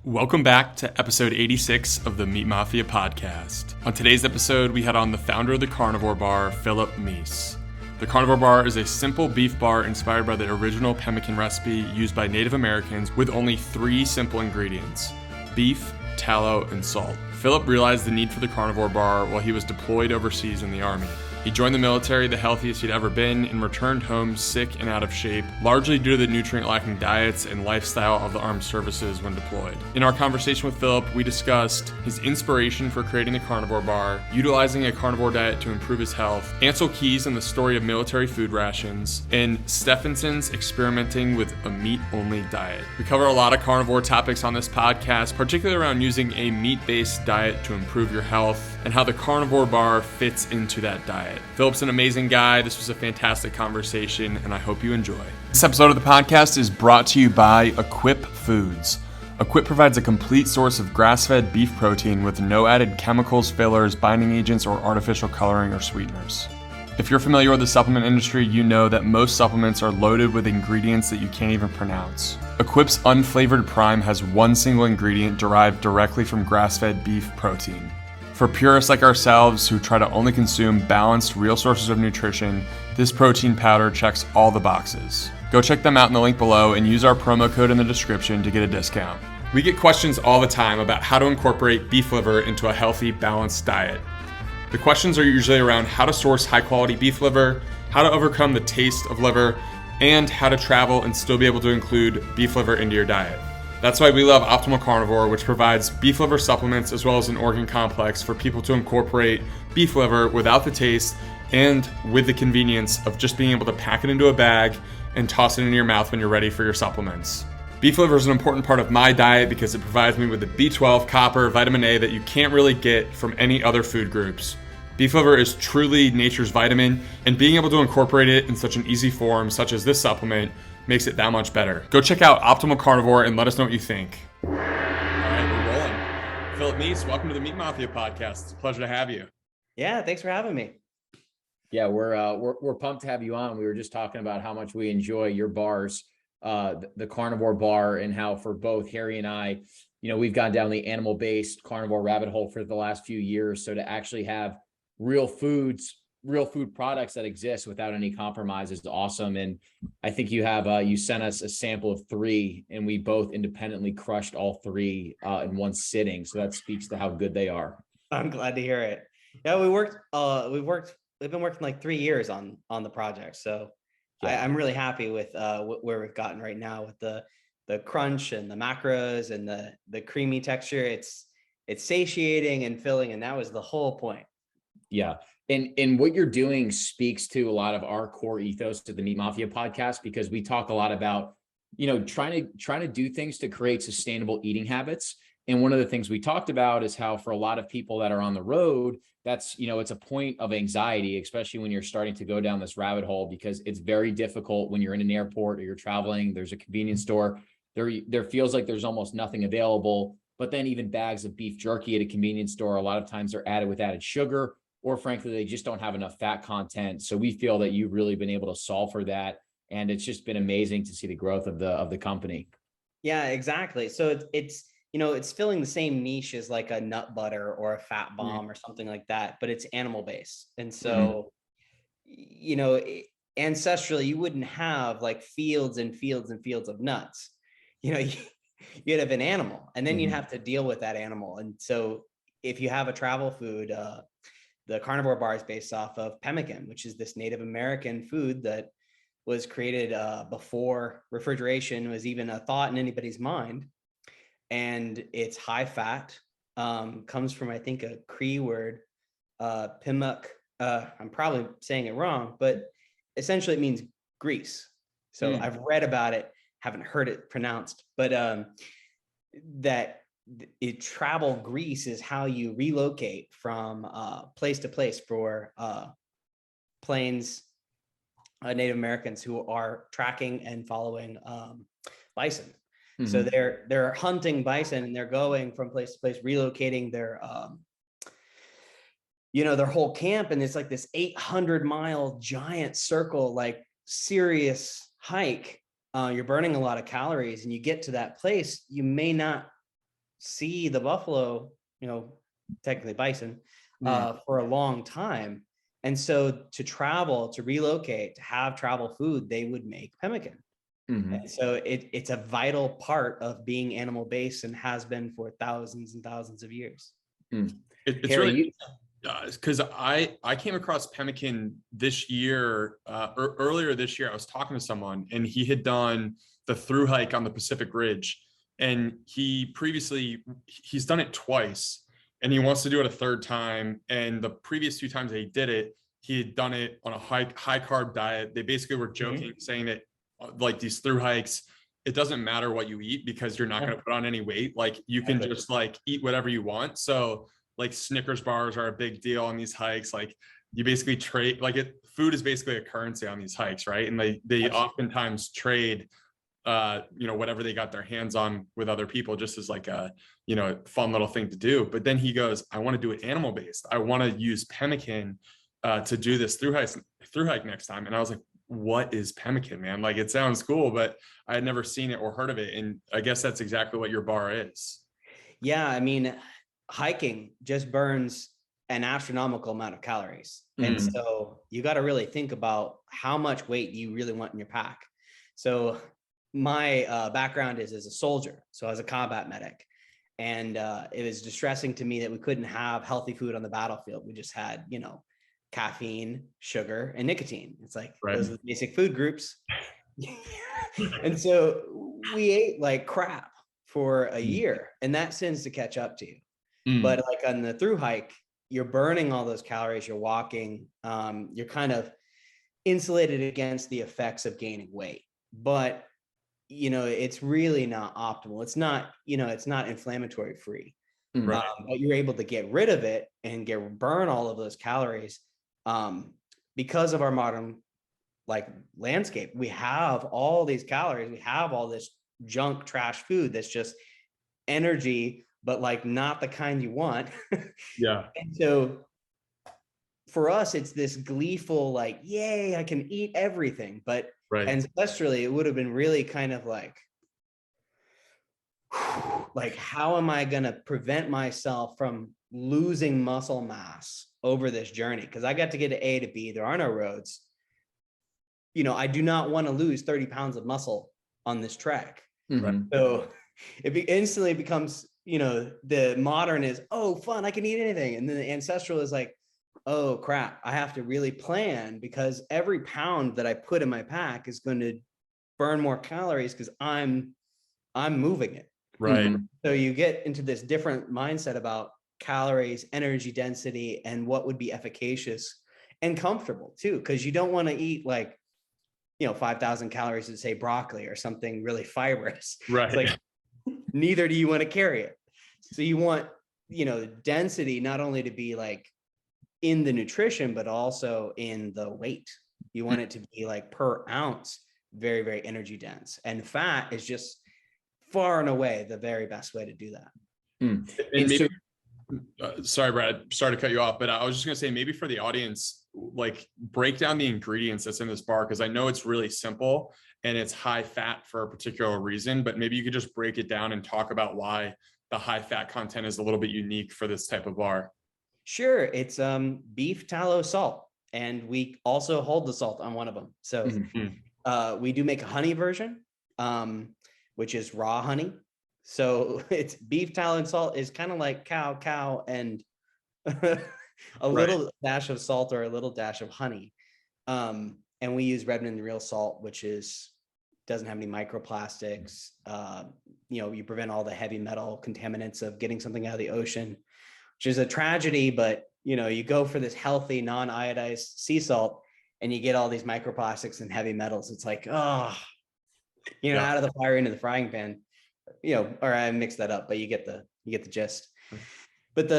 Welcome back to episode 86 of the Meat Mafia podcast. On today's episode, we had on the founder of the Carnivore Bar, Philip Meece. The Carnivore Bar is a simple beef bar inspired by the original pemmican recipe used by Native Americans with only 3 simple ingredients: beef, tallow, and salt. Philip realized the need for the Carnivore Bar while he was deployed overseas in the Army. He joined the military, the healthiest he'd ever been, and returned home sick and out of shape, largely due to the nutrient-lacking diets and lifestyle of the armed services when deployed. In our conversation with Philip, we discussed his inspiration for creating the Carnivore Bar, utilizing a carnivore diet to improve his health, Ancel Keys and the story of military food rations, and Stefansson's experimenting with a meat-only diet. We cover a lot of carnivore topics on this podcast, particularly around using a meat-based diet to improve your health, and how the Carnivore Bar fits into that diet. Philip's an amazing guy. This was a fantastic conversation, and I hope you enjoy. This episode of the podcast is brought to you by Equip Foods. Equip provides a complete source of grass-fed beef protein with no added chemicals, fillers, binding agents, or artificial coloring or sweeteners. If you're familiar with the supplement industry, you know that most supplements are loaded with ingredients that you can't even pronounce. Equip's Unflavored Prime has one single ingredient derived directly from grass-fed beef protein. For purists like ourselves who try to only consume balanced, real sources of nutrition, this protein powder checks all the boxes. Go check them out in the link below and use our promo code in the description to get a discount. We get questions all the time about how to incorporate beef liver into a healthy, balanced diet. The questions are usually around how to source high-quality beef liver, how to overcome the taste of liver, and how to travel and still be able to include beef liver into your diet. That's why we love Optimal Carnivore, which provides beef liver supplements as well as an organ complex for people to incorporate beef liver without the taste and with the convenience of just being able to pack it into a bag and toss it into your mouth when you're ready for your supplements. Beef liver is an important part of my diet because it provides me with the B12, copper, vitamin A that you can't really get from any other food groups. Beef liver is truly nature's vitamin, and being able to incorporate it in such an easy form, such as this supplement, makes it that much better. Go check out Optimal Carnivore and let us know what you think. All right, we're rolling. Philip Meece, welcome to the Meat Mafia podcast. It's a pleasure to have you. Yeah, thanks for having me. Yeah, we're pumped to have you on. We were just talking about how much we enjoy your bars, the Carnivore Bar, and how for both Harry and I, we've gone down the animal-based carnivore rabbit hole for the last few years. So to actually have real food products that exist without any compromise is awesome. And I think you sent us a sample of 3, and we both independently crushed all 3 in one sitting. So that speaks to how good they are. I'm glad to hear it. Yeah, we've been working like 3 years on the project. So yeah. I'm really happy with where we've gotten right now with the crunch and the macros and the creamy texture. It's satiating and filling, and that was the whole point. Yeah. And what you're doing speaks to a lot of our core ethos to the Meat Mafia podcast, because we talk a lot about, trying to do things to create sustainable eating habits. And one of the things we talked about is how for a lot of people that are on the road, that's, it's a point of anxiety, especially when you're starting to go down this rabbit hole, because it's very difficult when you're in an airport or you're traveling, there's a convenience store, there feels like there's almost nothing available. But then even bags of beef jerky at a convenience store, a lot of times they're added with added sugar, or frankly, they just don't have enough fat content. So we feel that you've really been able to solve for that. And it's just been amazing to see the growth of the company. Yeah, exactly. So it's filling the same niche as like a nut butter or a fat bomb or something like that, but it's animal based. And so, ancestrally, you wouldn't have like fields and fields and fields of nuts. You'd have an animal, and then you'd have to deal with that animal. And so if you have a travel food, the Carnivore Bar is based off of pemmican, which is this Native American food that was created before refrigeration was even a thought in anybody's mind. And it's high fat, comes from, I think, a Cree word, pimuk. I'm probably saying it wrong, but essentially it means grease. So I've read about it, haven't heard it pronounced, but that travel grease is how you relocate from place to place for plains Native Americans who are tracking and following bison. So they're hunting bison, and they're going from place to place, relocating their their whole camp. And it's like this 800-mile giant circle, like serious hike. You're burning a lot of calories, and you get to that place, you may not see the buffalo, technically bison, for a long time. And so to travel, to relocate, to have travel food, they would make pemmican. And so it's a vital part of being animal based and has been for thousands and thousands of years. It's Harry, really because I came across pemmican this year, or earlier this year. I was talking to someone and he had done the through hike on the Pacific Ridge, and he's done it twice and he wants to do it a third time. And the previous 2 times that he did it, he had done it on a high carb diet. They basically were joking, saying that like these through hikes, it doesn't matter what you eat because you're not going to put on any weight. Like you can just like eat whatever you want. So like Snickers bars are a big deal on these hikes. Like you basically trade, food is basically a currency on these hikes, right? And they oftentimes trade, whatever they got their hands on with other people, just as like a, fun little thing to do. But then he goes, I want to do it animal based. I want to use pemmican to do this through hike next time. And I was like, what is pemmican, man? Like it sounds cool, but I had never seen it or heard of it. And I guess that's exactly what your bar is. Yeah. I mean, hiking just burns an astronomical amount of calories. And so you got to really think about how much weight you really want in your pack. So my background is as a soldier. So I was a combat medic, and it was distressing to me that we couldn't have healthy food on the battlefield. We just had, caffeine, sugar, and nicotine. It's like, those are the basic food groups. And so we ate like crap for a year, and that tends to catch up to you. But like on the through hike, you're burning all those calories, you're walking, you're kind of insulated against the effects of gaining weight. But, it's really not optimal. It's not, it's not inflammatory free. But you're able to get rid of it and burn all of those calories. Because of our modern landscape, we have all these calories, we have all this junk trash food that's just energy, but like not the kind you want. Yeah. And so for us, it's this gleeful, like, yay, I can eat everything. But ancestrally, it would have been really kind of like, how am I going to prevent myself from losing muscle mass over this journey? Because I got to get to A to B. There are no roads. I do not want to lose 30 pounds of muscle on this trek. So it instantly becomes, the modern is, oh, fun, I can eat anything. And then the ancestral is like, oh, crap, I have to really plan, because every pound that I put in my pack is going to burn more calories because I'm moving it. Right. So you get into this different mindset about calories, energy density, and what would be efficacious and comfortable too, because you don't want to eat 5,000 calories to say broccoli or something really fibrous. Right. It's like, neither do you want to carry it. So you want, density not only to be like in the nutrition, but also in the weight. You want it to be like per ounce, very, very energy dense. And fat is just far and away the very best way to do that. And maybe, sorry, Brad, sorry to cut you off, but I was just going to say, maybe for the audience, break down the ingredients that's in this bar, because I know it's really simple and it's high fat for a particular reason, but maybe you could just break it down and talk about why the high fat content is a little bit unique for this type of bar. Sure. It's beef, tallow, salt, and we also hold the salt on one of them. So we do make a honey version, which is raw honey. So it's beef, tallow, and salt is kind of like cow, and a little dash of salt or a little dash of honey. And we use Redmond real salt, which doesn't have any microplastics. You prevent all the heavy metal contaminants of getting something out of the ocean, which is a tragedy, but you go for this healthy non-iodized sea salt and you get all these microplastics and heavy metals. It's like, out of the fire into the frying pan, or I mixed that up, but you get the gist. But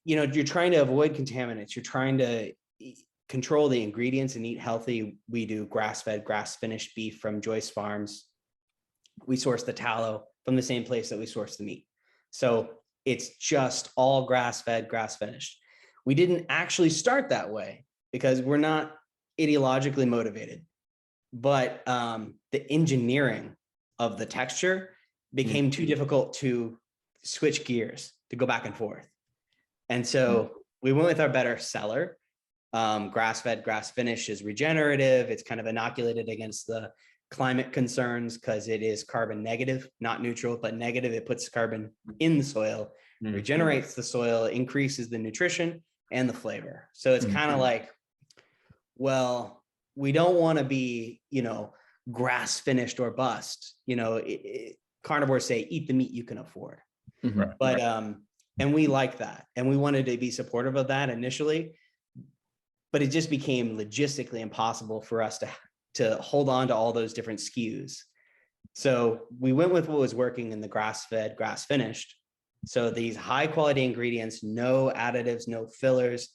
you're trying to avoid contaminants. You're trying to control the ingredients and eat healthy. We do grass-fed, grass-finished beef from Joyce Farms. We source the tallow from the same place that we source the meat. So it's just all grass-fed, grass-finished. We didn't actually start that way because we're not ideologically motivated, but the engineering of the texture became too difficult to switch gears, to go back and forth. And so we went with our better seller. Grass-fed, grass-finished is regenerative. It's kind of inoculated against the climate concerns because it is carbon negative, not neutral, but negative. It puts carbon in the soil, regenerates the soil, increases the nutrition and the flavor. So it's kind of like, well, we don't want to be, grass finished or bust. Carnivores say, eat the meat you can afford. But and we like that, and we wanted to be supportive of that initially, but it just became logistically impossible for us to hold on to all those different SKUs. So we went with what was working in the grass-fed, grass-finished. So these high quality ingredients, no additives, no fillers,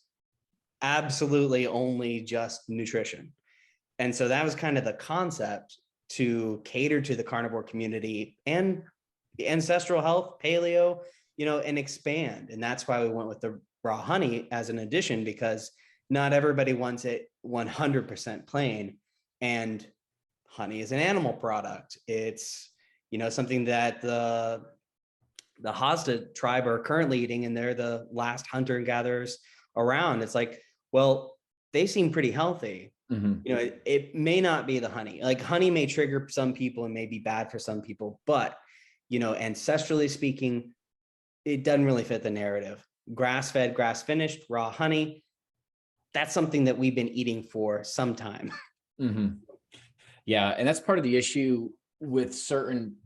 absolutely only just nutrition. And so that was kind of the concept, to cater to the carnivore community and the ancestral health, paleo, and expand. And that's why we went with the raw honey as an addition, because not everybody wants it 100% plain. And honey is an animal product. It's, something that the Hasta tribe are currently eating, and they're the last hunter and gatherers around. It's like, well, they seem pretty healthy. It may not be the honey. Like, honey may trigger some people and may be bad for some people, but, ancestrally speaking, it doesn't really fit the narrative. Grass-fed, grass-finished, raw honey, that's something that we've been eating for some time. Yeah. And that's part of the issue with certain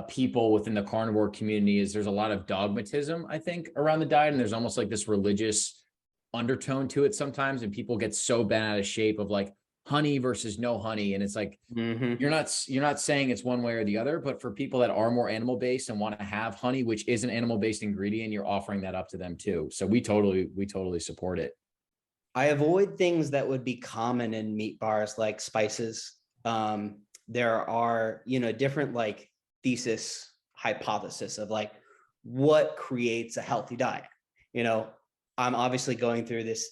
people within the carnivore community, is there's a lot of dogmatism, I think, around the diet. And there's almost like this religious undertone to it sometimes. And people get so bent out of shape of like honey versus no honey. And it's like, you're not saying it's one way or the other, but for people that are more animal based and want to have honey, which is an animal based ingredient, you're offering that up to them too. So we totally support it. I avoid things that would be common in meat bars, like spices. There are, different like hypothesis of like what creates a healthy diet. I'm obviously going through this,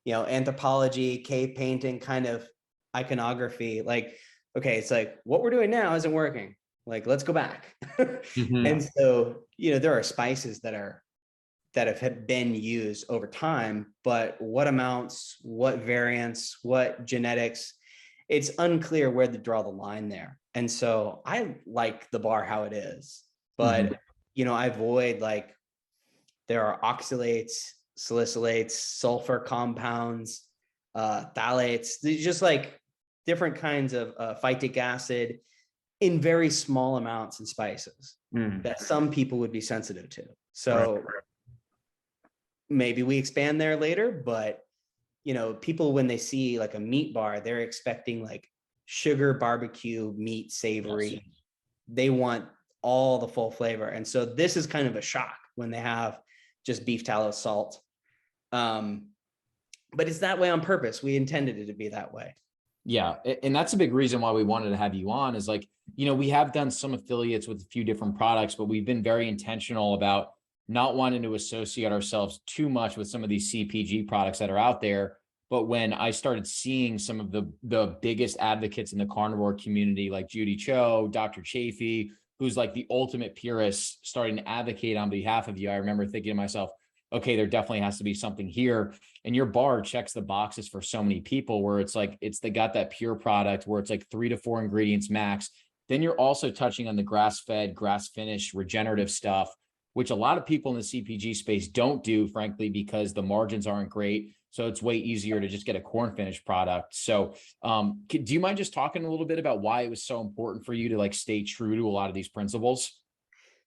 anthropology, cave painting kind of iconography. Like, okay, it's like what we're doing now isn't working. Like, let's go back. And so, there are spices that have been used over time, but what amounts, what variants, what genetics, it's unclear where to draw the line there. And so I like the bar how it is, but, I avoid, like, there are oxalates, salicylates, sulfur compounds, phthalates, just like different kinds of phytic acid in very small amounts in spices that some people would be sensitive to. So maybe we expand there later, but people, when they see like a meat bar, they're expecting like sugar, barbecue, meat, savory. They want all the full flavor. And so this is kind of a shock when they have just beef tallow, salt. But it's that way on purpose. We intended it to be that way. Yeah. And that's a big reason why we wanted to have you on, is like, we have done some affiliates with a few different products, but we've been very intentional about not wanting to associate ourselves too much with some of these CPG products that are out there. But when I started seeing some of the biggest advocates in the carnivore community, like Judy Cho, Dr. Chafee, who's like the ultimate purist, starting to advocate on behalf of you, I remember thinking to myself, okay, there definitely has to be something here. And your bar checks the boxes for so many people, where it's like, they got that pure product where it's like 3 to 4 ingredients max. Then you're also touching on the grass-fed, grass-finished, regenerative stuff, which a lot of people in the CPG space don't do, frankly, because the margins aren't great. So it's way easier to just get a corn finished product. So do you mind just talking a little bit about why it was so important for you to like stay true to a lot of these principles?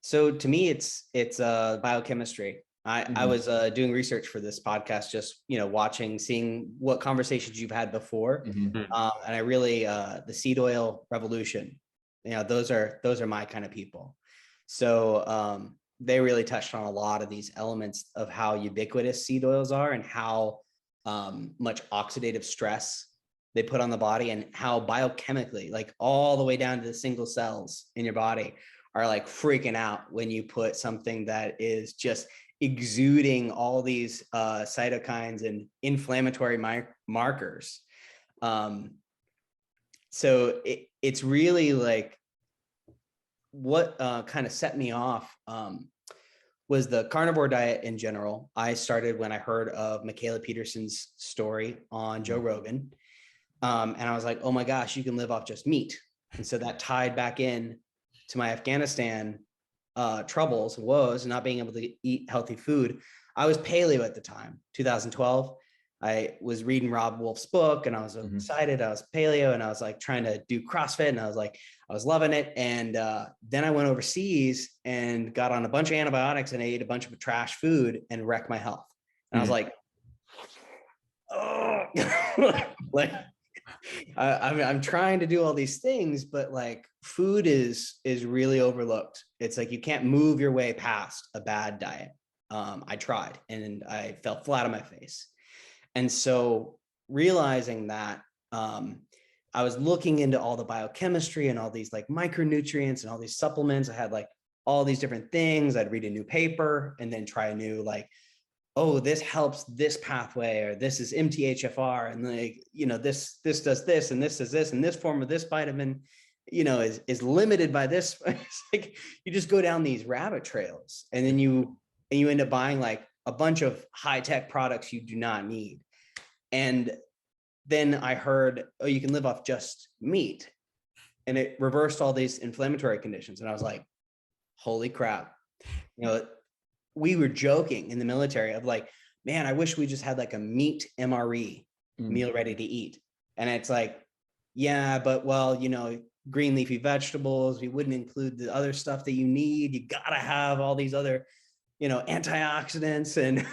So to me, it's biochemistry. I was doing research for this podcast, just, watching, seeing what conversations you've had before. And I really, the seed oil revolution, those are my kind of people. So they really touched on a lot of these elements of how ubiquitous seed oils are, and how much oxidative stress they put on the body, and how biochemically, like all the way down to the single cells in your body, are like freaking out when you put something that is just exuding all these cytokines and inflammatory markers. So it's really like what kind of set me off was the carnivore diet in general. I started when I heard of Michaela Peterson's story on Joe Rogan. And I was like, oh my gosh, you can live off just meat. And so that tied back in to my Afghanistan troubles, woes, not being able to eat healthy food. I was paleo at the time, 2012. I was reading Rob Wolf's book and I was excited. I was paleo and I was like trying to do CrossFit and I was loving it. And then I went overseas and got on a bunch of antibiotics and I ate a bunch of trash food and wrecked my health. And I was like, oh, like I'm trying to do all these things, but like food is really overlooked. It's like you can't move your way past a bad diet. I tried and I fell flat on my face. And so realizing that, I was looking into all the biochemistry and all these like micronutrients and all these supplements. I had like all these different things. I'd read a new paper and then try a new like, oh, this helps this pathway, or this is MTHFR, and like, you know, this does this, and this does this, and this form of this vitamin, you know, is limited by this. It's like you just go down these rabbit trails, and then you end up buying like a bunch of high-tech products you do not need. And then I heard, oh, you can live off just meat, and it reversed all these inflammatory conditions. And I was like, holy crap, you know. We were joking in the military of like, man, I wish we just had like a meat MRE, meal ready to eat. And it's like, yeah, but well, you know, green leafy vegetables, we wouldn't include the other stuff that you need. You gotta have all these other, you know, antioxidants and,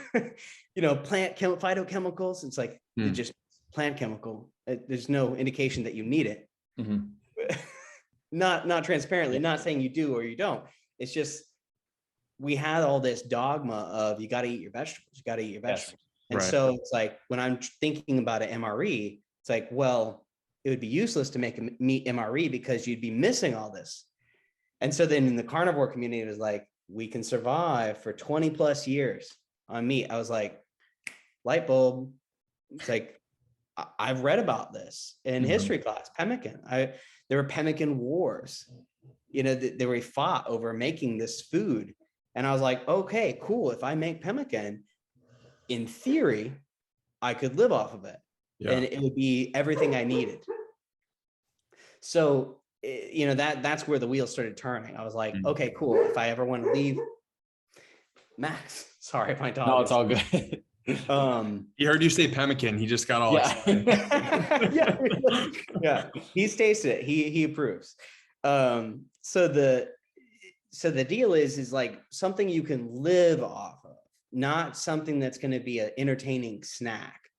you know, phytochemicals. It's like, it's just plant chemical. There's no indication that you need it. Not transparently, not saying you do or you don't. It's just, we had all this dogma of you got to eat your vegetables, you got to eat your vegetables. Yes. And so it's like, when I'm thinking about an MRE, it's like, well, it would be useless to make a meat MRE because you'd be missing all this. And so then in the carnivore community, it was like, we can survive for 20 plus years on meat. I was like, light bulb. It's like, I've read about this in history class, pemmican. There were pemmican wars, you know, they were fought over making this food. And I was like, okay, cool. If I make pemmican, in theory, I could live off of it. Yeah. And it would be everything I needed. So, you know, that's where the wheels started turning. I was like, okay, cool. If I ever want to leave, Max, sorry, my dog. No, it's all good. He heard you say pemmican. He just got all excited. Yeah. He's tasted it. He approves. So the deal is like something you can live off of, not something that's going to be an entertaining snack.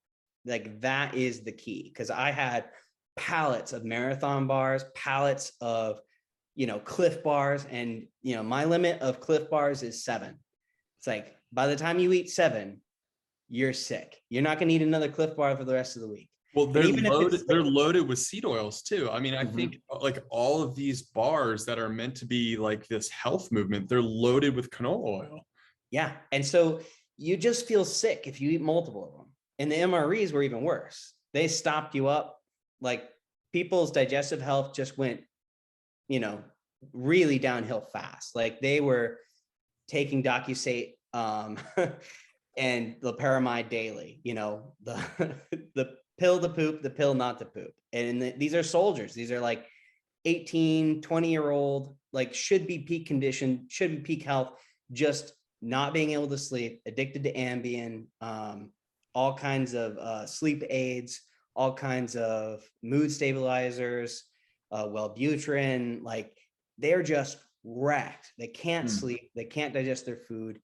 Like that is the key. Cause I had pallets of marathon bars, pallets of, you know, Cliff bars. And, you know, my limit of Cliff bars is 7. It's like, by the time you eat 7, you're sick. You're not going to eat another Cliff bar for the rest of the week. Well, they're loaded with seed oils too. I mean, I think like all of these bars that are meant to be like this health movement, they're loaded with canola oil. Yeah. And so you just feel sick if you eat multiple of them. And the MREs were even worse. They stopped you up. Like people's digestive health just went, you know, really downhill fast. Like they were taking Docusate and loperamide daily, you know, the pill to poop, the pill not to poop. And these are soldiers. These are like 18, 20-year-old, like should be peak condition, should be peak health, just not being able to sleep, addicted to Ambien, all kinds of sleep aids, all kinds of mood stabilizers, Wellbutrin, like they're just wrecked. They can't sleep. They can't digest their food.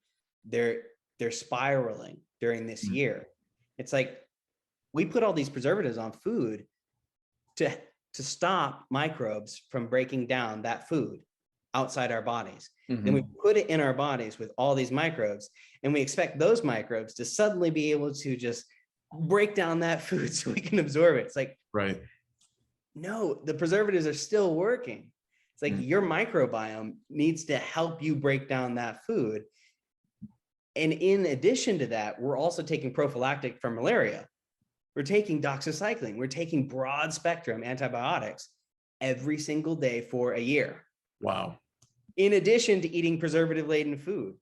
They're spiraling during this year. It's like, we put all these preservatives on food to stop microbes from breaking down that food outside our bodies. Then we put it in our bodies with all these microbes, and we expect those microbes to suddenly be able to just break down that food so we can absorb it. It's like, right. No, the preservatives are still working. It's like your microbiome needs to help you break down that food. And in addition to that, we're also taking prophylactic for malaria. We're taking doxycycline. We're taking broad spectrum antibiotics every single day for a year. Wow. In addition to eating preservative laden food.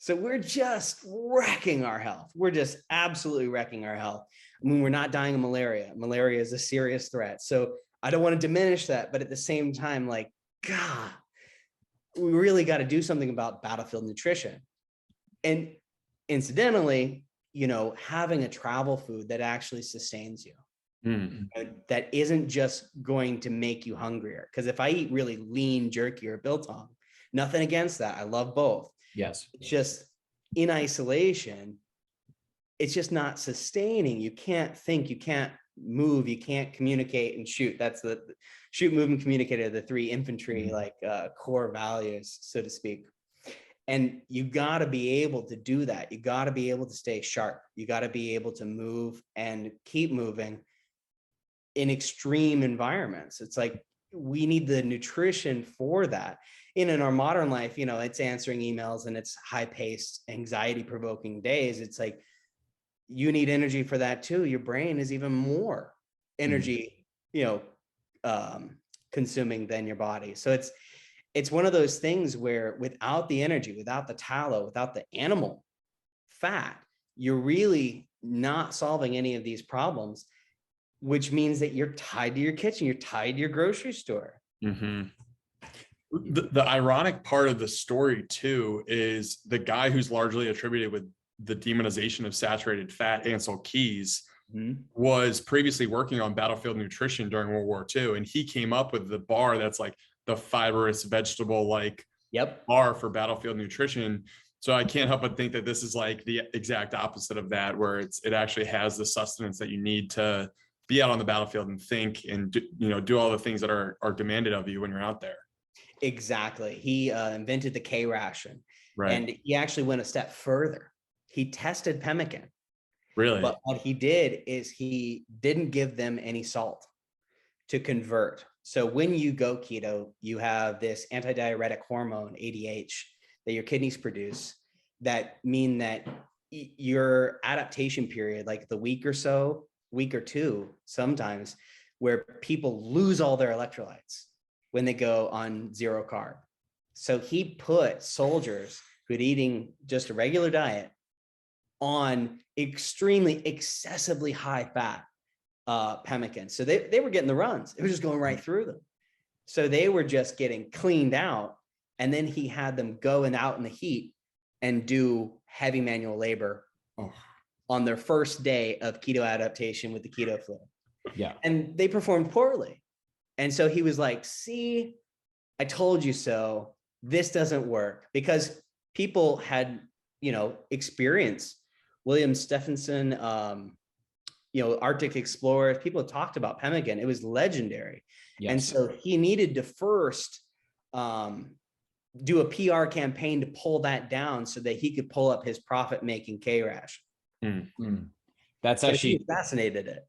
So we're just wrecking our health. We're just absolutely wrecking our health. I mean, we're not dying of malaria. Malaria is a serious threat. So I don't want to diminish that, but at the same time, like, God, we really got to do something about battlefield nutrition. And incidentally, you know, having a travel food that actually sustains you, that isn't just going to make you hungrier. Because if I eat really lean jerky or biltong, nothing against that. I love both. Yes. It's just in isolation, it's just not sustaining. You can't think, you can't move, you can't communicate and shoot. That's the shoot, move, and communicate are the three infantry core values, so to speak. And you got to be able to do that. You got to be able to stay sharp. You got to be able to move and keep moving in extreme environments. It's like we need the nutrition for that. In our modern life, you know, it's answering emails and it's high-paced, anxiety-provoking days. It's like you need energy for that too. Your brain is even more energy, consuming than your body. So it's one of those things where without the energy, without the tallow, without the animal fat, you're really not solving any of these problems, which means that you're tied to your kitchen, you're tied to your grocery store. The ironic part of the story too is the guy who's largely attributed with the demonization of saturated fat, Ancel Keys, was previously working on battlefield nutrition during World War II. And he came up with the bar that's like the fibrous vegetable bar for battlefield nutrition. So I can't help but think that this is like the exact opposite of that, where it actually has the sustenance that you need to be out on the battlefield and think and do all the things that are demanded of you when you're out there. Exactly. He invented the K ration, right? And he actually went a step further. He tested pemmican. Really? But what he did is he didn't give them any salt to convert. So when you go keto, you have this antidiuretic hormone, ADH, that your kidneys produce that mean that your adaptation period, like the week or two, sometimes, where people lose all their electrolytes when they go on zero carb. So he put soldiers who'd eating just a regular diet on extremely excessively high fat pemmican. So they were getting the runs. It was just going right through them. So they were just getting cleaned out. And then he had them go out in the heat and do heavy manual labor on their first day of keto adaptation with the keto flu. Yeah. And they performed poorly. And so he was like, see, I told you so. This doesn't work, because people had, experience. Vilhjalmur Stefansson, Arctic explorers, people talked about pemmican. It was legendary. Yes. And so he needed to first do a PR campaign to pull that down so that he could pull up his profit-making K ration. That's actually fascinated it.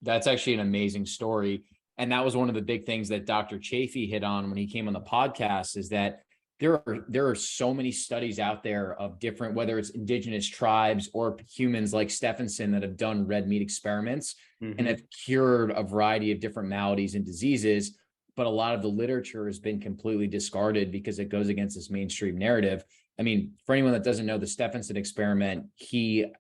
That's actually an amazing story. And that was one of the big things that Dr. Chafee hit on when he came on the podcast, is that there are so many studies out there of different, whether it's indigenous tribes or humans like Stefansson, that have done red meat experiments and have cured a variety of different maladies and diseases. But a lot of the literature has been completely discarded because it goes against this mainstream narrative. I mean, for anyone that doesn't know the Stefansson experiment,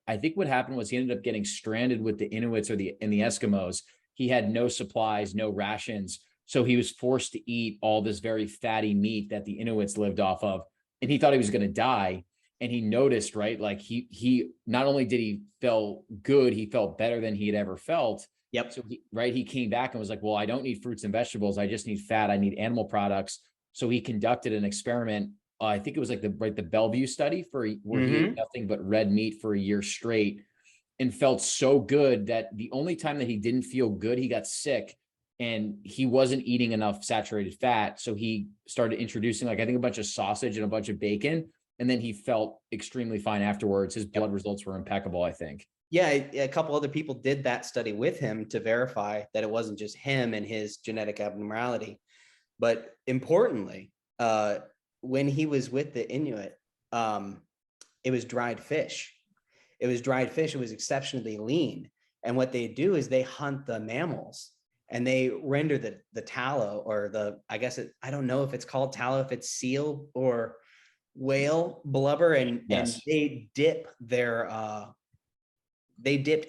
I think what happened was he ended up getting stranded with the Inuits and the Eskimos. He had no supplies, no rations. So he was forced to eat all this very fatty meat that the Inuits lived off of. And he thought he was going to die. And he noticed, right? Like he not only did he feel good, he felt better than he had ever felt. Yep. So he came back and was like, well, I don't need fruits and vegetables. I just need fat. I need animal products. So he conducted an experiment. I think it was like the Bellevue study where he ate nothing but red meat for a year straight, and felt so good that the only time that he didn't feel good, he got sick. And he wasn't eating enough saturated fat. So he started introducing, I think, a bunch of sausage and a bunch of bacon. And then he felt extremely fine afterwards. His blood results were impeccable, I think. Yeah, a couple other people did that study with him to verify that it wasn't just him and his genetic abnormality. But importantly, when he was with the Inuit, it was dried fish. It was exceptionally lean. And what they do is they hunt the mammals. And they render the tallow, or I don't know if it's called tallow, if it's seal or whale blubber, and Yes. they dipped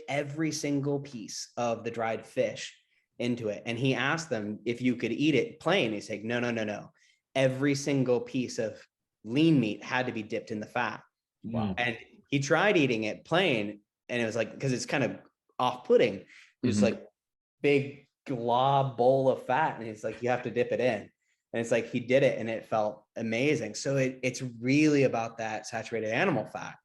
every single piece of the dried fish into it. And he asked them if you could eat it plain. He's like, no, no, no, no. Every single piece of lean meat had to be dipped in the fat. Wow. And he tried eating it plain, and it was like, because it's kind of off-putting. It's like big glob bowl of fat, and it's like, you have to dip it in. And it's like, he did it and it felt amazing. So it's really about that saturated animal fat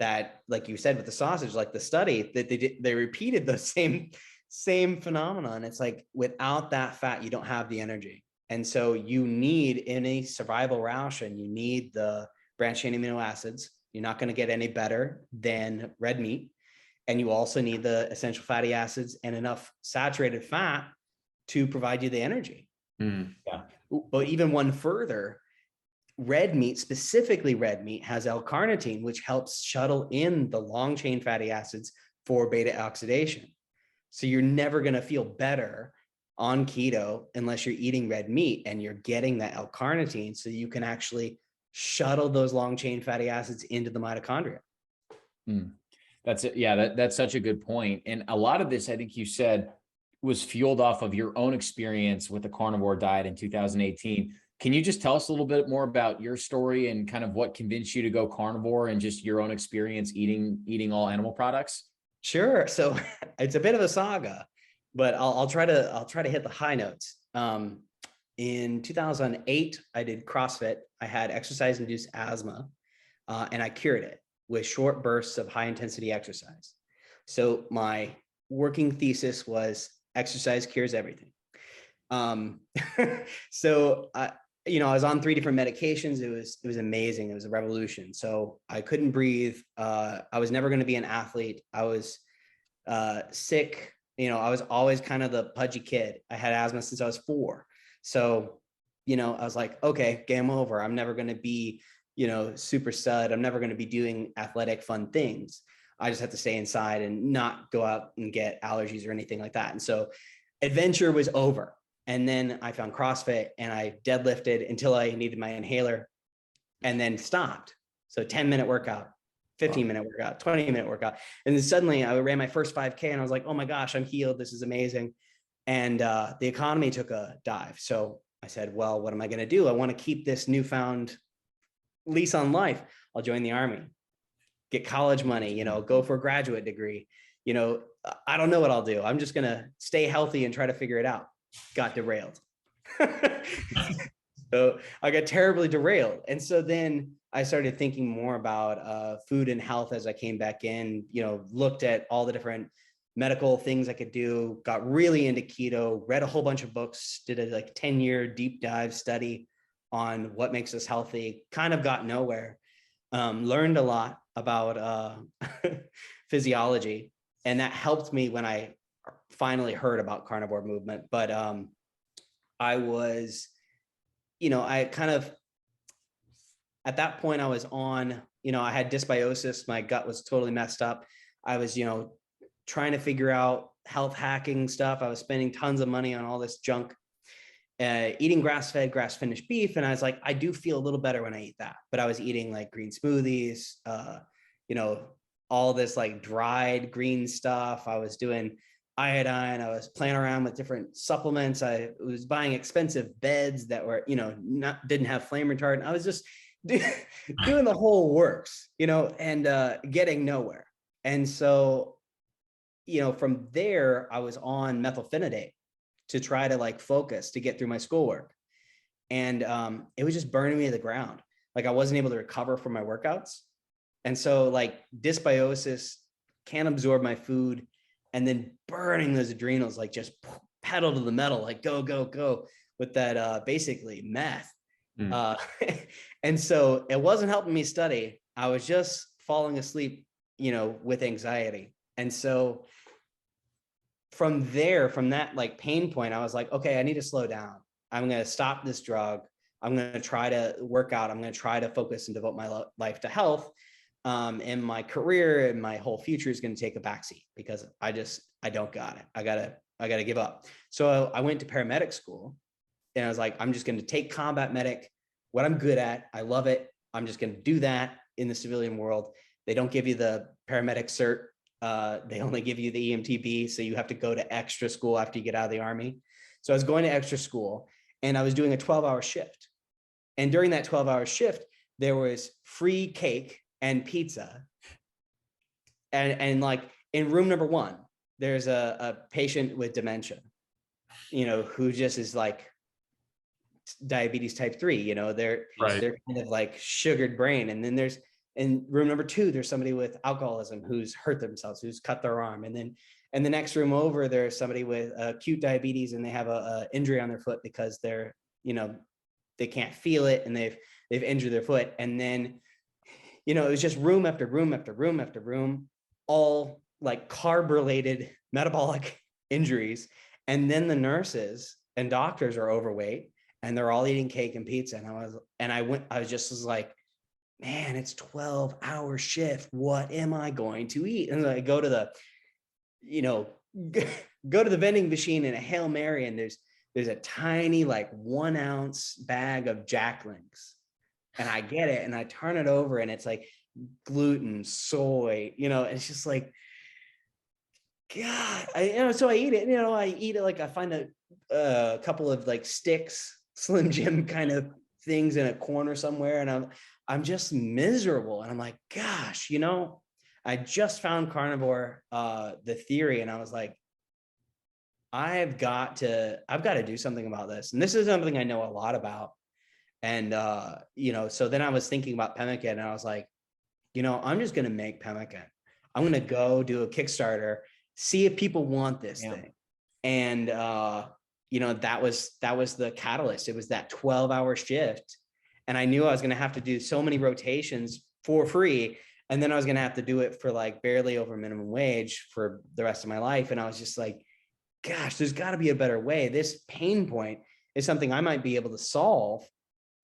that, like you said with the sausage, like the study that they repeated the same phenomenon. It's like, without that fat, you don't have the energy. And so you need, in a survival ration, you need the branched chain amino acids. You're not going to get any better than red meat. And you also need the essential fatty acids and enough saturated fat to provide you the energy. Yeah. But even one further, red meat, specifically red meat, has L-carnitine, which helps shuttle in the long chain fatty acids for beta oxidation. So you're never going to feel better on keto unless you're eating red meat and you're getting that L-carnitine, so you can actually shuttle those long chain fatty acids into the mitochondria. That's it. Yeah, that's such a good point. And a lot of this, I think you said, was fueled off of your own experience with the carnivore diet in 2018. Can you just tell us a little bit more about your story and kind of what convinced you to go carnivore and just your own experience eating all animal products? Sure. So it's a bit of a saga, but I'll try to hit the high notes. In 2008, I did CrossFit. I had exercise-induced asthma, and I cured it with short bursts of high-intensity exercise. So my working thesis was exercise cures everything. So I was on 3 different medications. It was amazing. It was a revolution. So I couldn't breathe. I was never going to be an athlete. I was sick. I was always kind of the pudgy kid. I had asthma since I was 4. So, I was like, okay, game over. I'm never going to be, super stud. I'm never going to be doing athletic, fun things. I just have to stay inside and not go out and get allergies or anything like that. And so adventure was over. And then I found CrossFit and I deadlifted until I needed my inhaler and then stopped. So 10-minute workout, 15-minute workout, 20-minute workout. And then suddenly I ran my first 5K and I was like, oh my gosh, I'm healed. This is amazing. And the economy took a dive. So I said, well, what am I going to do? I want to keep this newfound lease on life. I'll join the army, get college money, go for a graduate degree. I don't know what I'll do. I'm just going to stay healthy and try to figure it out. Got derailed. So I got terribly derailed. And so then I started thinking more about food and health as I came back in, looked at all the different medical things I could do, got really into keto, read a whole bunch of books, did a 10-year deep dive study on what makes us healthy, kind of got nowhere. Learned a lot about physiology, and that helped me when I finally heard about carnivore movement. But I was, I kind of, at that point I was on, I had dysbiosis. My gut was totally messed up. I was, trying to figure out health hacking stuff. I was spending tons of money on all this junk, eating grass-fed, grass-finished beef. And I was like, I do feel a little better when I eat that. But I was eating like green smoothies, all this like dried green stuff. I was doing iodine. I was playing around with different supplements. I was buying expensive beds that were, didn't have flame retardant. I was just doing the whole works, and getting nowhere. And so, from there, I was on methylphenidate to try to focus to get through my schoolwork. And it was just burning me to the ground. I wasn't able to recover from my workouts. And so dysbiosis, can't absorb my food, and then burning those adrenals, just pedal to the metal, go, go, go with that basically meth. And so it wasn't helping me study. I was just falling asleep, with anxiety. And so from there, from that pain point, I was like, okay, I need to slow down. I'm going to stop this drug. I'm going to try to work out. I'm going to try to focus and devote my life to health. And my career and my whole future is going to take a backseat because I don't got it. I gotta give up. So I went to paramedic school and I was like, I'm just going to take combat medic, what I'm good at. I love it. I'm just going to do that in the civilian world. They don't give you the paramedic cert. They only give you the EMTB. So you have to go to extra school after you get out of the Army. So I was going to extra school and I was doing a 12-hour shift. And during that 12-hour shift, there was free cake and pizza. And like in room number 1, there's a patient with dementia, who just is like diabetes type 3, they're kind of like sugared brain. And then there's in room number 2, there's somebody with alcoholism who's hurt themselves, who's cut their arm. And then in the next room over, there's somebody with acute diabetes and they have a injury on their foot because they're, they can't feel it and they've injured their foot. And then, it was just room after room after room after room, all like carb related metabolic injuries. And then the nurses and doctors are overweight and they're all eating cake and pizza. And I was like, man, it's 12-hour shift. What am I going to eat? And I go to the, go to the vending machine in a Hail Mary, and there's a tiny, like 1 ounce bag of Jack Links. And I get it and I turn it over and it's like gluten, soy, and it's just like, God, so I eat it, I eat it. Like I find a couple of like sticks, Slim Jim kind of things in a corner somewhere. And I'm just miserable. And I'm like, gosh, I just found carnivore, the theory. And I was like, I've got to do something about this. And this is something I know a lot about. And, so then I was thinking about pemmican and I was like, I'm just going to make pemmican. I'm going to go do a Kickstarter, see if people want this thing. And, that was the catalyst. It was that 12-hour shift. And I knew I was going to have to do so many rotations for free. And then I was going to have to do it for like barely over minimum wage for the rest of my life. And I was just like, gosh, there's got to be a better way. This pain point is something I might be able to solve,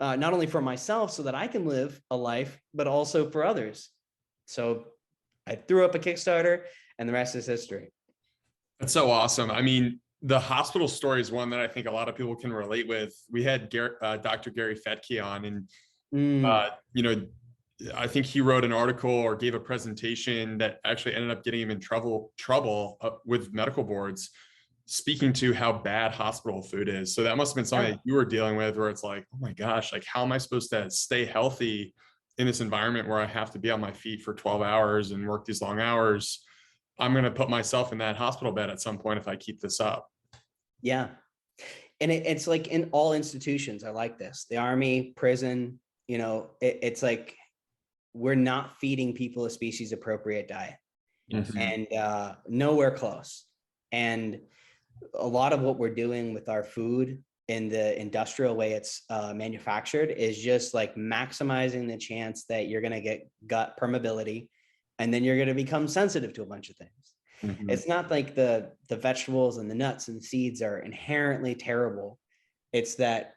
not only for myself so that I can live a life, but also for others. So I threw up a Kickstarter and the rest is history. That's so awesome. I mean, the hospital story is one that I think a lot of people can relate with. We had Dr. Gary Fettke on, and I think he wrote an article or gave a presentation that actually ended up getting him in trouble with medical boards, speaking to how bad hospital food is. So that must have been something that you were dealing with, where it's like, oh my gosh, like how am I supposed to stay healthy in this environment where I have to be on my feet for 12 hours and work these long hours? I'm going to put myself in that hospital bed at some point if I keep this up. Yeah. And it's like in all institutions are like this, the Army, prison, it's like, we're not feeding people a species appropriate diet. Mm-hmm. And nowhere close. And a lot of what we're doing with our food in the industrial way it's manufactured is just like maximizing the chance that you're going to get gut permeability, and then you're going to become sensitive to a bunch of things. Mm-hmm. It's not like the vegetables and the nuts and seeds are inherently terrible. It's that,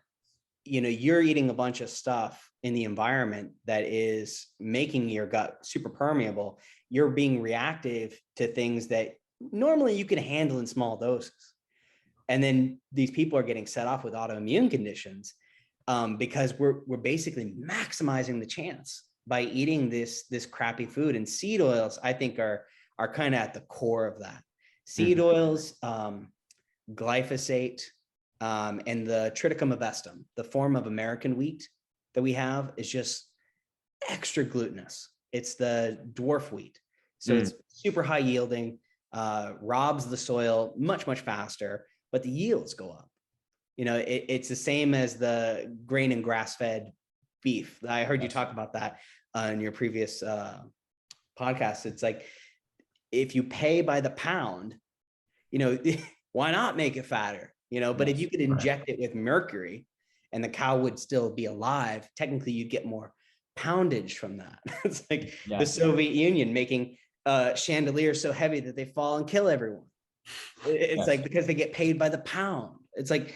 you're eating a bunch of stuff in the environment that is making your gut super permeable. You're being reactive to things that normally you can handle in small doses. And then these people are getting set off with autoimmune conditions because we're basically maximizing the chance by eating this crappy food. And seed oils, I think, are kind of at the core of that. Seed oils, glyphosate, and the triticum ovestum, the form of American wheat that we have, is just extra glutinous. It's the dwarf wheat. So it's super high yielding, robs the soil much, much faster, but the yields go up. It's the same as the grain and grass-fed beef. I heard you talk about that in your previous podcast. It's like, if you pay by the pound, why not make it fatter? But if you could inject it with mercury and the cow would still be alive, technically you'd get more poundage from that. It's like the Soviet Union making chandeliers so heavy that they fall and kill everyone. It's like, because they get paid by the pound. It's like,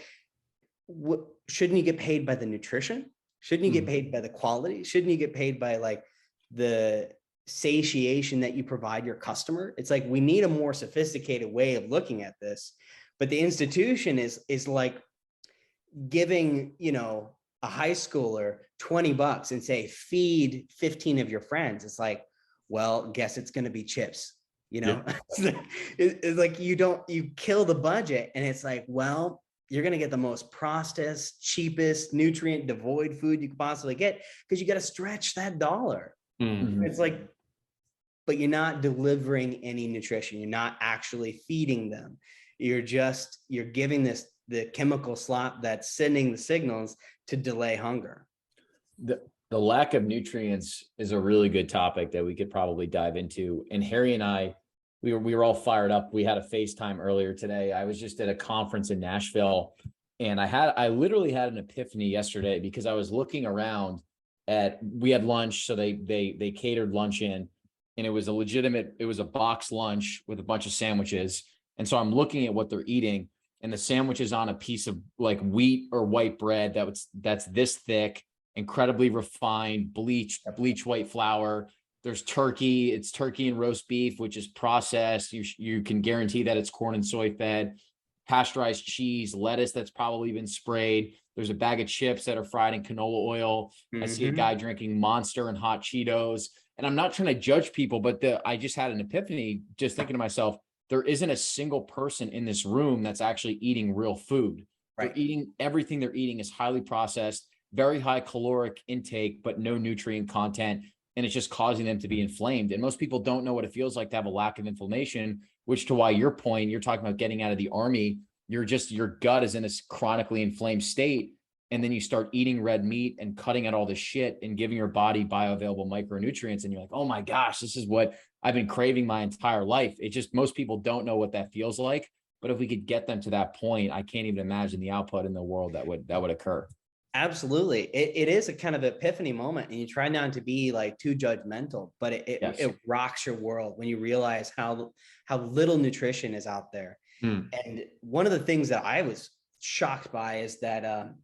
shouldn't you get paid by the nutrition? Shouldn't you get paid by the quality? Shouldn't you get paid by like the satiation that you provide your customer? It's like, we need a more sophisticated way of looking at this. But the institution is like giving, a high schooler $20 and say, feed 15 of your friends, it's like, well, guess it's going to be chips, you know? Yeah. It's like, you kill the budget, and it's like, well, you're going to get the most processed, cheapest, nutrient devoid food you could possibly get, because you got to stretch that dollar. Mm-hmm. It's like, but you're not delivering any nutrition. You're not actually feeding them. You're giving the chemical slop that's sending the signals to delay hunger. The lack of nutrients is a really good topic that we could probably dive into. And Harry and I, we were all fired up. We had a FaceTime earlier today. I was just at a conference in Nashville, and I literally had an epiphany yesterday, because I was looking around we had lunch. So they catered lunch in, and it was a box lunch with a bunch of sandwiches. And so I'm looking at what they're eating, and the sandwich is on a piece of like wheat or white bread that's this thick, incredibly refined, bleached white flour. There's turkey. It's turkey and roast beef, which is processed. You can guarantee that it's corn and soy fed. Pasteurized cheese, lettuce that's probably been sprayed. There's a bag of chips that are fried in canola oil. Mm-hmm. I see a guy drinking Monster and hot Cheetos. And I'm not trying to judge people, but I just had an epiphany just thinking to myself, there isn't a single person in this room that's actually eating real food. Right. Everything they're eating is highly processed, very high caloric intake, but no nutrient content. And it's just causing them to be inflamed. And most people don't know what it feels like to have a lack of inflammation, which, to why your point, you're talking about getting out of the army, your gut is in this chronically inflamed state. And then you start eating red meat and cutting out all this shit and giving your body bioavailable micronutrients. And you're like, oh my gosh, this is what I've been craving my entire life. It just, most people don't know what that feels like. But if we could get them to that point, I can't even imagine the output in the world that would occur. Absolutely. It is a kind of epiphany moment, and you try not to be like too judgmental, but it rocks your world when you realize how little nutrition is out there. And one of the things that I was shocked by is that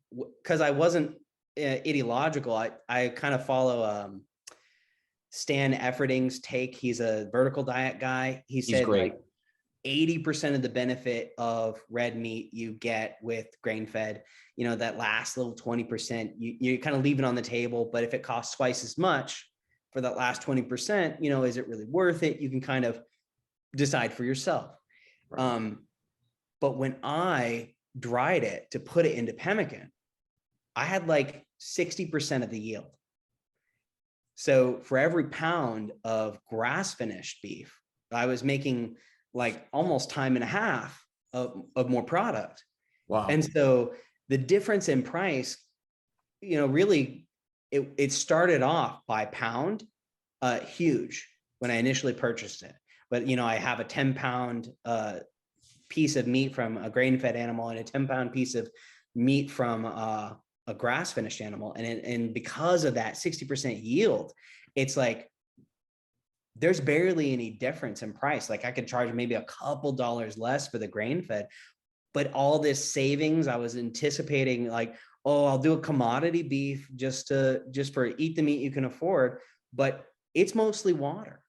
because I wasn't ideological, I kind of follow Stan Efferding's take. He's a vertical diet guy. He's said like 80% of the benefit of red meat you get with grain fed, that last little 20%, you kind of leave it on the table. But if it costs twice as much for that last 20%, is it really worth it? You can kind of decide for yourself. Right. But when I dried it to put it into pemmican, I had like 60% of the yield. So for every pound of grass finished beef, I was making like almost time and a half of more product. Wow. And so the difference in price, really it started off by pound, huge when I initially purchased it. But, I have a 10-pound piece of meat from a grain-fed animal and a 10-pound piece of meat from a grass-finished animal. And because of that 60% yield, it's like, there's barely any difference in price. Like, I could charge maybe a couple dollars less for the grain-fed, but all this savings, I was anticipating like, oh, I'll do a commodity beef just for eat the meat you can afford, but it's mostly water.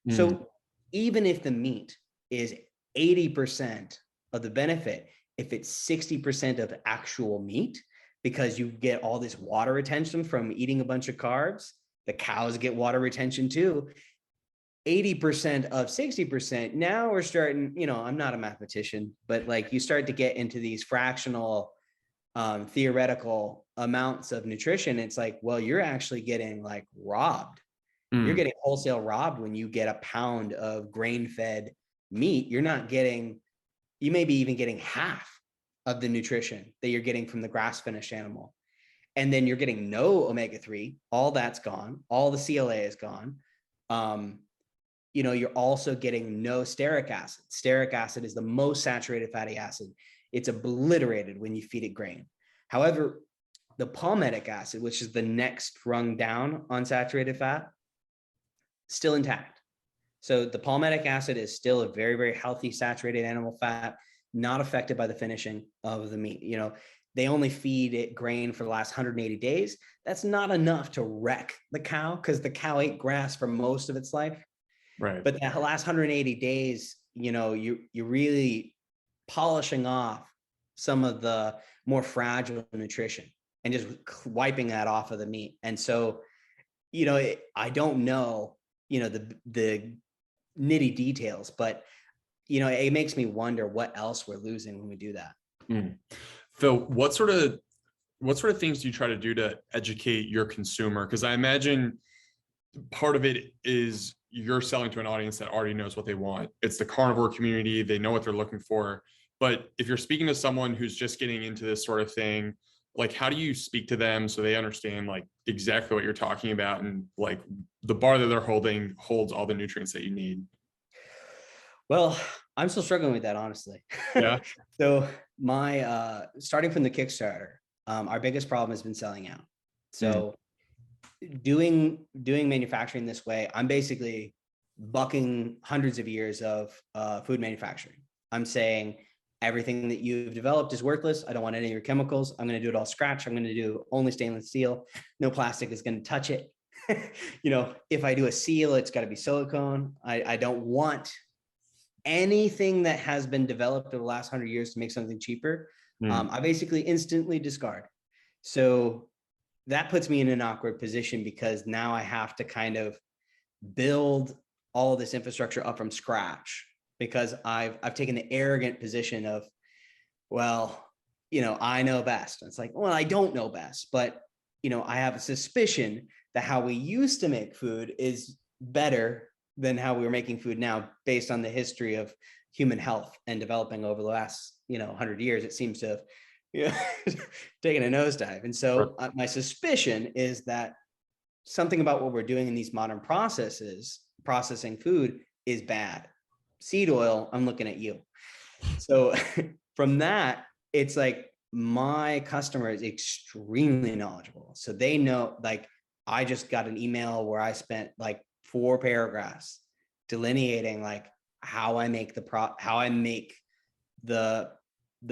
So even if the meat is 80% of the benefit, if it's 60% of actual meat, because you get all this water retention from eating a bunch of carbs, the cows get water retention too. 80% of 60%. Now we're starting, I'm not a mathematician, but like you start to get into these fractional, theoretical amounts of nutrition. It's like, well, you're actually getting like robbed. You're getting wholesale robbed when you get a pound of grain-fed meat. You may be even getting half of the nutrition that you're getting from the grass-finished animal. And then you're getting no omega-3. All that's gone. All the CLA is gone. You're also getting no stearic acid. Stearic acid is the most saturated fatty acid. It's obliterated when you feed it grain. However, the palmitic acid, which is the next rung down on saturated fat, still intact. So the palmitic acid is still a very, very healthy saturated animal fat, not affected by the finishing of the meat. They only feed it grain for the last 180 days. That's not enough to wreck the cow, because the cow ate grass for most of its life. Right. But that last 180 days, you're really polishing off some of the more fragile nutrition. and just wiping that off of the meat. And so, I don't know, the nitty details, but it makes me wonder what else we're losing when we do that. Phil, what sort of things do you try to do to educate your consumer? Because I imagine part of it is you're selling to an audience that already knows what they want. It's the carnivore community. They know what they're looking for. But if you're speaking to someone who's just getting into this sort of thing, like, how do you speak to them so they understand like exactly what you're talking about, and like the bar that they're holding holds all the nutrients that you need? Well, I'm still struggling with that, honestly. Yeah. So my starting from the Kickstarter, our biggest problem has been selling out. So doing manufacturing this way, I'm basically bucking hundreds of years of food manufacturing. I'm saying everything that you've developed is worthless. I don't want any of your chemicals. I'm going to do it all scratch. I'm going to do only stainless steel. No plastic is going to touch it. If I do a seal, it's got to be silicone. I don't want anything that has been developed over the last 100 years to make something cheaper. I basically instantly discard. So that puts me in an awkward position, because now I have to kind of build all this infrastructure up from scratch, because I've taken the arrogant position of, well, I know best. It's like, well, I don't know best, but I have a suspicion that how we used to make food is better than how we're making food now, based on the history of human health and developing over the last 100 years. It seems to have taken a nosedive. And so my suspicion is that something about what we're doing in these modern processes, processing food, is bad. Seed oil, I'm looking at you. So from that, it's like my customer is extremely knowledgeable. So they know, like, I just got an email where I spent like 4 paragraphs delineating like how I make the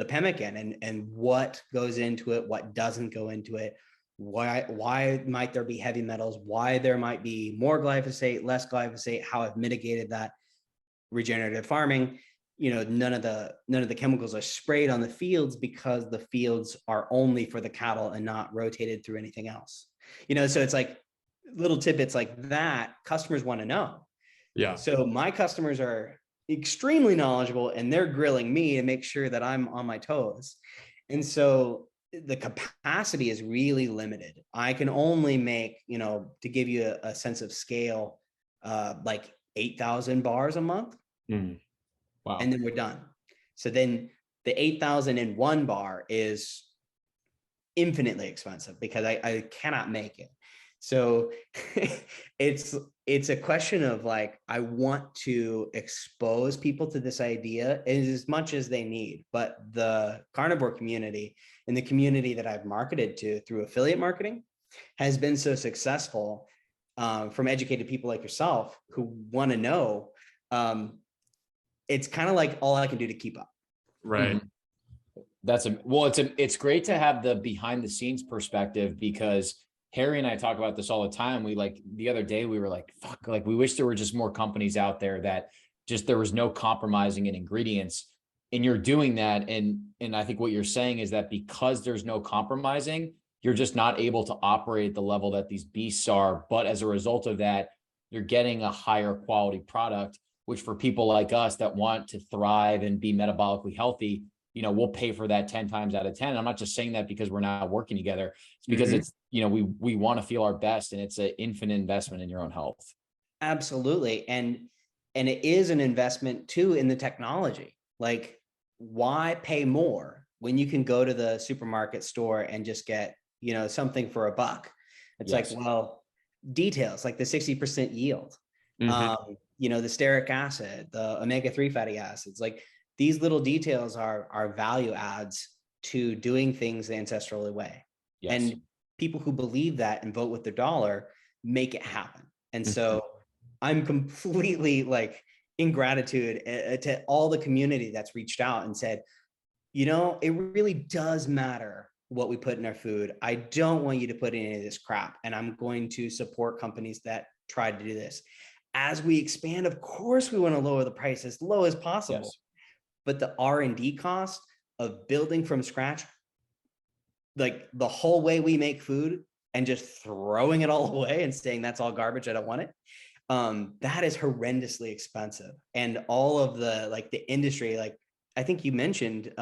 pemmican and what goes into it, what doesn't go into it, why might there be heavy metals, why there might be more glyphosate, less glyphosate, how I've mitigated that. Regenerative farming, none of the chemicals are sprayed on the fields, because the fields are only for the cattle and not rotated through anything else. So it's like little tidbits like that customers want to know. Yeah. So my customers are extremely knowledgeable, and they're grilling me to make sure that I'm on my toes. And so the capacity is really limited. I can only make, to give you a sense of scale, like 8,000 bars a month. Wow. And then we're done. So then the 8,001 bar is infinitely expensive, because I cannot make it. So it's a question of like, I want to expose people to this idea as much as they need. But the carnivore community and the community that I've marketed to through affiliate marketing has been so successful, from educated people like yourself who want to know. It's kind of like all I can do to keep up. Right. It's great to have the behind the scenes perspective, because Harry and I talk about this all the time. We like the other day, we were like, fuck, like we wish there were just more companies out there that just, there was no compromising in ingredients, and you're doing that. And I think what you're saying is that because there's no compromising, you're just not able to operate at the level that these beasts are. But as a result of that, you're getting a higher quality product, which for people like us that want to thrive and be metabolically healthy, we'll pay for that 10 times out of 10. I'm not just saying that because we're not working together. It's because it's, we want to feel our best, and it's an infinite investment in your own health. Absolutely. And it is an investment too in the technology. Like, why pay more when you can go to the supermarket store and just get, something for $1? It's Yes. like, well, details like the 60% yield, the stearic acid, the omega-3 fatty acids, like these little details are value adds to doing things the ancestral way. Yes. And people who believe that and vote with their dollar make it happen. And so I'm completely like in gratitude to all the community that's reached out and said, it really does matter what we put in our food. I don't want you to put in any of this crap. And I'm going to support companies that try to do this. As we expand, of course, we want to lower the price as low as possible. Yes. But the R&D cost of building from scratch, like the whole way we make food and just throwing it all away and saying that's all garbage, I don't want it. That is horrendously expensive. And all of the like the industry, like I think you mentioned,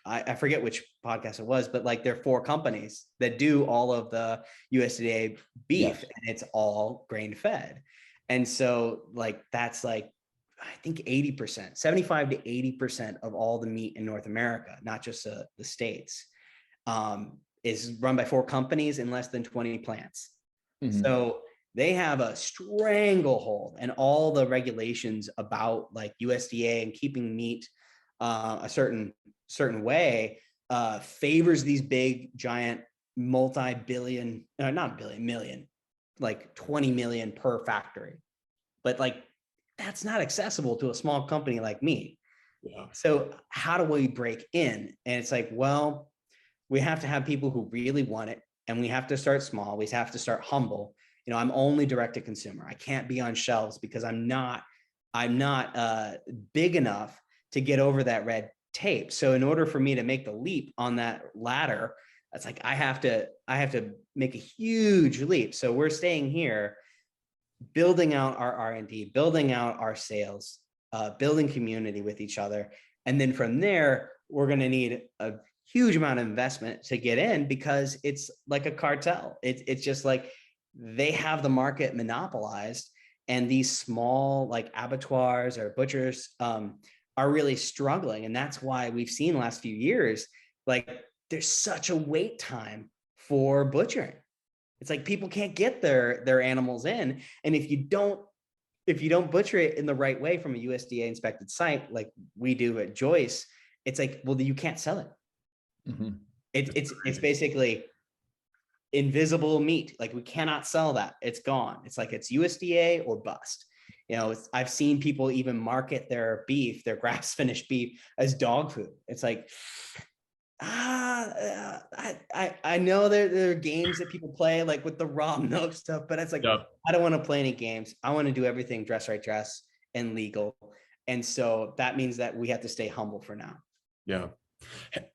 I forget which podcast it was, but like there are 4 companies that do all of the USDA beef, and it's all grain fed. And so like that's like I think 80%, 75 to 80% of all the meat in North America, not just the States, is run by 4 companies in less than 20 plants. So they have a stranglehold, and all the regulations about like USDA and keeping meat a certain way favors these big, giant, multi-billion, not billion, million, like 20 million per factory. But like, that's not accessible to a small company like me. Yeah. So how do we break in? And it's like, well, we have to have people who really want it, and we have to start small. We have to start humble. You know, I'm only direct to consumer. I can't be on shelves because I'm not big enough to get over that red tape. So in order for me to make the leap on that ladder, it's like I have to make a huge leap. So we're staying here, building out our R&D, building out our sales, building community with each other. And then from there, we're going to need a huge amount of investment to get in, because it's like a cartel. It's just like they have the market monopolized, and these small like abattoirs or butchers are really struggling. And that's why we've seen the last few years, like there's such a wait time for butchering. It's like people can't get their animals in. And if you don't butcher it in the right way from a USDA inspected site, like we do at Joyce, it's like, well, you can't sell it. It's basically invisible meat. Like we cannot sell that. It's gone. It's like it's USDA or bust. You know, I've seen people even market their beef, their grass finished beef, as dog food. It's like, I know there are games that people play like with the raw milk stuff, but it's like, I don't want to play any games. I want to do everything dress right dress and legal. And so that means that we have to stay humble for now. Yeah.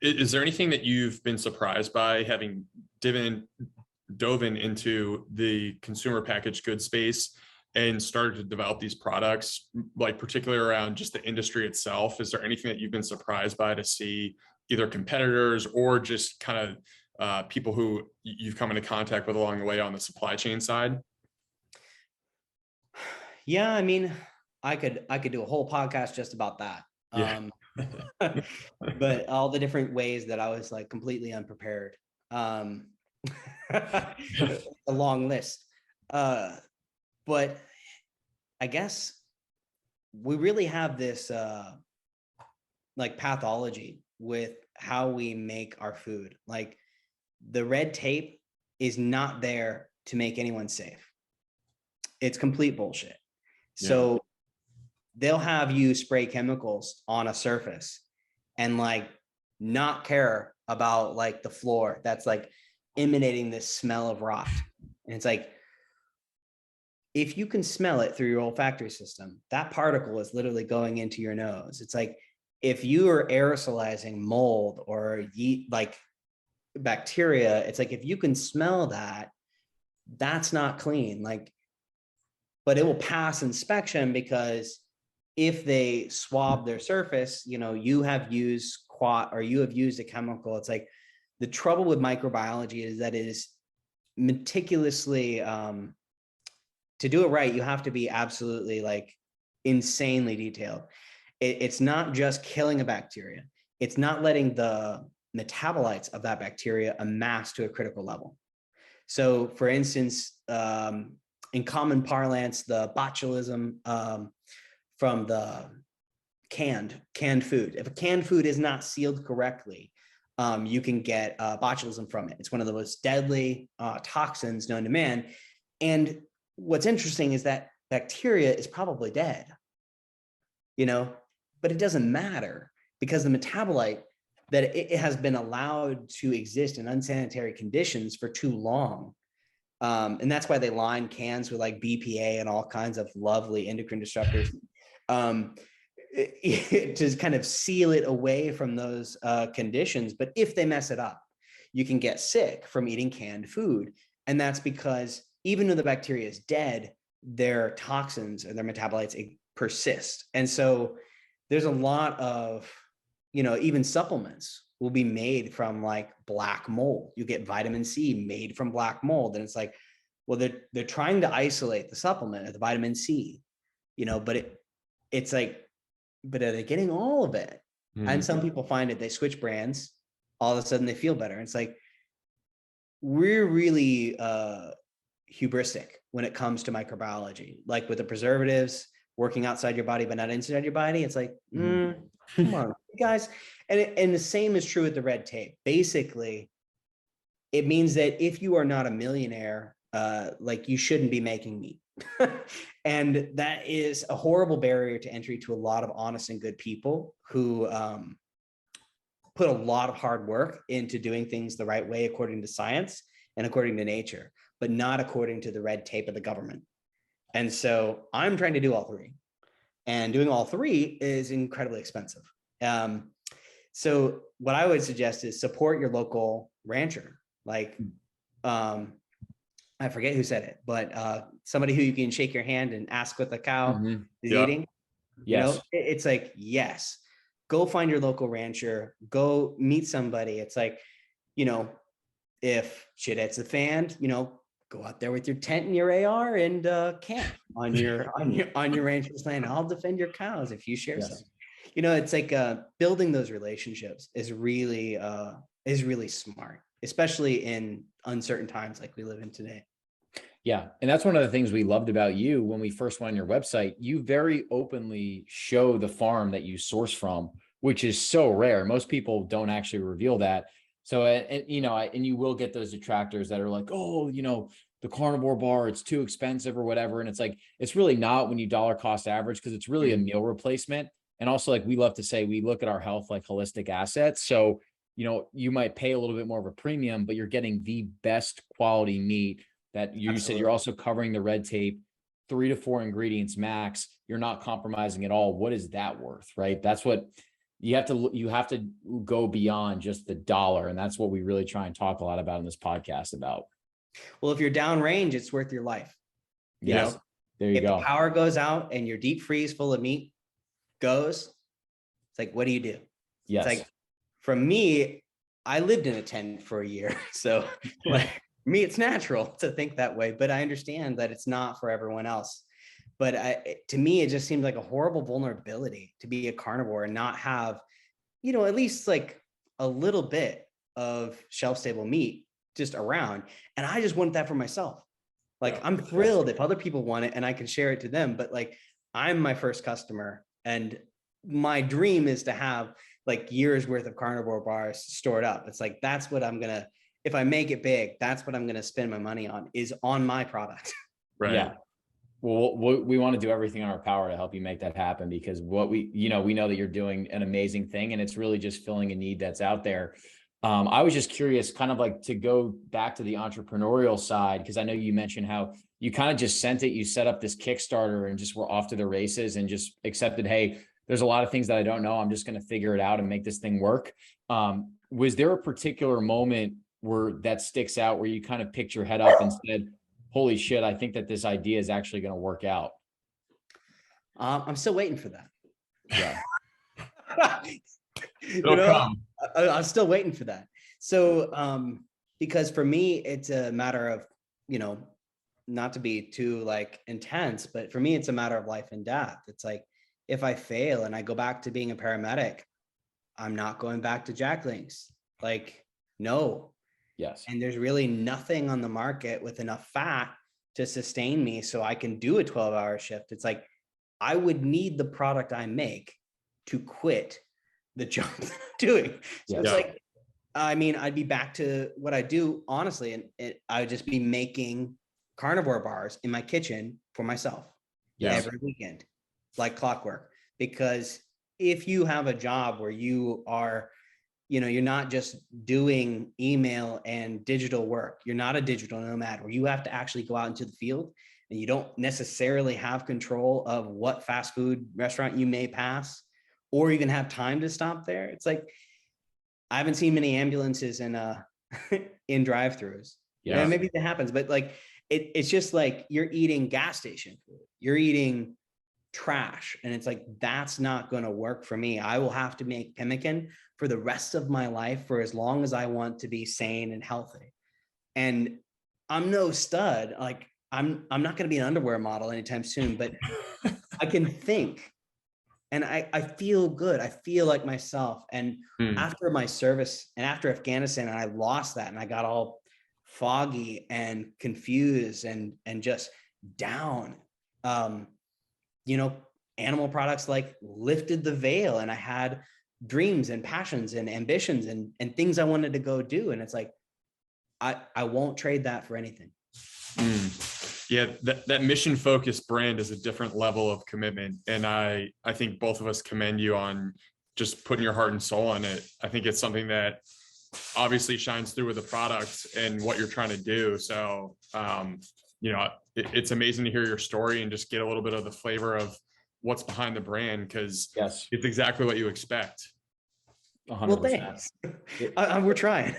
Is there anything that you've been surprised by, having dove into the consumer packaged goods space and started to develop these products, like particularly around just the industry itself? Is there anything that you've been surprised by to see, either competitors or just kind of people who you've come into contact with along the way on the supply chain side? Yeah, I mean, I could do a whole podcast just about that. Yeah. But all the different ways that I was like completely unprepared. A long list. But I guess we really have this like pathology with how we make our food. Like the red tape is not there to make anyone safe. It's complete bullshit. Yeah. So they'll have you spray chemicals on a surface and like not care about like the floor that's like emanating this smell of rot. And it's like, if you can smell it through your olfactory system, that particle is literally going into your nose. It's like, if you are aerosolizing mold or like bacteria, it's like, if you can smell that, that's not clean. Like, but it will pass inspection, because if they swab their surface, you know, you have used a chemical. It's like, the trouble with microbiology is that it is meticulously, to do it right, you have to be absolutely like insanely detailed. It's not just killing a bacteria. It's not letting the metabolites of that bacteria amass to a critical level. So for instance, in common parlance, the botulism from the canned food. If a canned food is not sealed correctly, you can get botulism from it. It's one of the most deadly toxins known to man. And what's interesting is that bacteria is probably dead, you know, but it doesn't matter, because the metabolite that it has been allowed to exist in unsanitary conditions for too long. And that's why they line cans with like BPA and all kinds of lovely endocrine disruptors. to kind of seal it away from those conditions. But if they mess it up, you can get sick from eating canned food. And that's because even though the bacteria is dead, their toxins or their metabolites persist. And so there's a lot of, even supplements will be made from like black mold. You get vitamin C made from black mold. And it's like, well, they're trying to isolate the supplement of the vitamin C, but it's like, but are they getting all of it? And some people find it, they switch brands, all of a sudden they feel better. It's like, we're really hubristic when it comes to microbiology, like with the preservatives, working outside your body, but not inside your body. It's like, come on, guys. And the same is true with the red tape. Basically, it means that if you are not a millionaire, like you shouldn't be making meat. And that is a horrible barrier to entry to a lot of honest and good people who put a lot of hard work into doing things the right way, according to science and according to nature, but not according to the red tape of the government. And so I'm trying to do all three, and doing all three is incredibly expensive. So what I would suggest is support your local rancher. Like, I forget who said it, but somebody who you can shake your hand and ask what the cow is eating. Yes. It's like, yes, go find your local rancher, go meet somebody. It's like, if shit hits the fan, go out there with your tent and your AR and camp on your rancher's land. I'll defend your cows if you share some. It's like building those relationships is really smart, especially in uncertain times like we live in today. Yeah. And that's one of the things we loved about you when we first went on your website. You very openly show the farm that you source from, which is so rare. Most people don't actually reveal that. So, and you will get those detractors that are like, oh, the Carnivore Bar, it's too expensive or whatever. And it's like, it's really not when you dollar cost average, because it's really a meal replacement. And also, like we love to say, we look at our health like holistic assets. So, you might pay a little bit more of a premium, but you're getting the best quality meat that you said. You're also covering the red tape, 3 to 4 ingredients max. You're not compromising at all. What is that worth, right? That's what you have to go beyond just the dollar. And that's what we really try and talk a lot about in this podcast about. Well, if you're downrange, it's worth your life. Yes. There you go. If the power goes out and your deep freeze full of meat goes, it's like, what do you do? Yes. It's like, for me, I lived in a tent for a year. So like, me, it's natural to think that way, but I understand that it's not for everyone else. But to me, it just seemed like a horrible vulnerability to be a carnivore and not have, at least like a little bit of shelf-stable meat just around. And I just want that for myself. Like, I'm thrilled if other people want it and I can share it to them. But like, I'm my first customer, and my dream is to have like years worth of Carnivore Bars stored up. It's like, that's what if I make it big, that's what I'm going to spend my money on, is on my product. Right. Yeah. Well, we want to do everything in our power to help you make that happen, because we know that you're doing an amazing thing, and it's really just filling a need that's out there. I was just curious, kind of like to go back to the entrepreneurial side, because I know you mentioned how you kind of just sent it, you set up this Kickstarter and just were off to the races and just accepted, hey, there's a lot of things that I don't know. I'm just going to figure it out and make this thing work. Was there a particular moment where that sticks out, where you kind of picked your head up and said, holy shit, I think that this idea is actually going to work out? I'm still waiting for that. Yeah. It'll come. I'm still waiting for that. So, because for me, it's a matter of, not to be too like intense, but for me, it's a matter of life and death. It's like, if I fail and I go back to being a paramedic, I'm not going back to Jack Links. Like, no. Yes. And there's really nothing on the market with enough fat to sustain me so I can do a 12-hour shift. It's like, I would need the product I make to quit the job that I'm doing. So it's like, I mean, I'd be back to what I do, honestly, and I would just be making Carnivore Bars in my kitchen for myself every weekend, like clockwork. Because if you have a job where you are, you're not just doing email and digital work, you're not a digital nomad where you have to actually go out into the field and you don't necessarily have control of what fast food restaurant you may pass or even have time to stop there. It's like, I haven't seen many ambulances in in drive-throughs. Yeah. Maybe that happens, but like it's just like you're eating gas station food. You're eating trash. And it's like, that's not going to work for me. I will have to make pemmican for the rest of my life for as long as I want to be sane and healthy. And I'm no stud. Like I'm not going to be an underwear model anytime soon, but I can think and I feel good. I feel like myself. And after my service and after Afghanistan, and I lost that and I got all foggy and confused and just down. You know, animal products like lifted the veil, and I had dreams and passions and ambitions and things I wanted to go do. And it's like, I won't trade that for anything. Yeah, that mission focused brand is a different level of commitment. And I think both of us commend you on just putting your heart and soul on it. I think it's something that obviously shines through with the product and what you're trying to do. So, you know, it's amazing to hear your story and just get a little bit of the flavor of what's behind the brand, because Yes, it's exactly what you expect. 100%. Well, thanks. We're trying.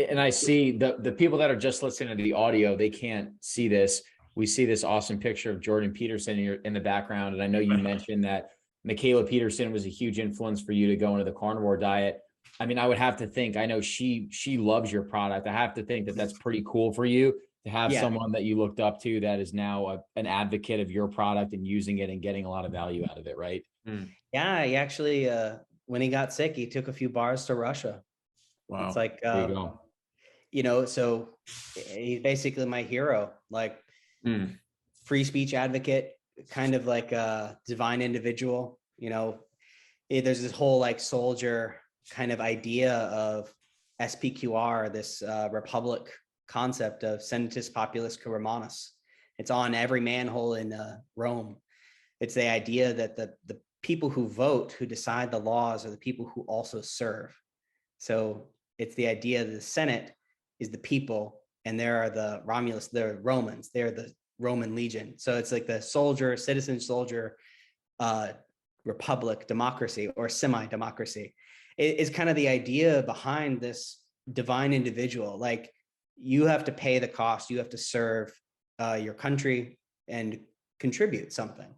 And I see the people that are just listening to the audio, they can't see this. We see this awesome picture of Jordan Peterson in the background. And I know you mentioned that Michaela Peterson was a huge influence for you to go into the carnivore diet. I mean, I would have to think, I know she loves your product. I have to think that that's pretty cool for you to have someone that you looked up to that is now an advocate of your product and using it and getting a lot of value out of it, right? Yeah, he actually, when he got sick, he took a few bars to Russia. Wow. It's like, There you go. you know, so he's basically my hero, like free speech advocate, kind of like a divine individual. You know, there's this whole like soldier kind of idea of SPQR, this republic concept of Senatus Populis Romanus. It's on every manhole in Rome. It's the idea that the people who vote, who decide the laws, are the people who also serve. So it's the idea that the Senate is the people, and there are the Romulus, they're Romans, they're the Roman legion. So it's like the soldier, citizen soldier, republic, democracy, or semi-democracy. It is kind of the idea behind this divine individual. Like you have to pay the cost, you have to serve your country and contribute something.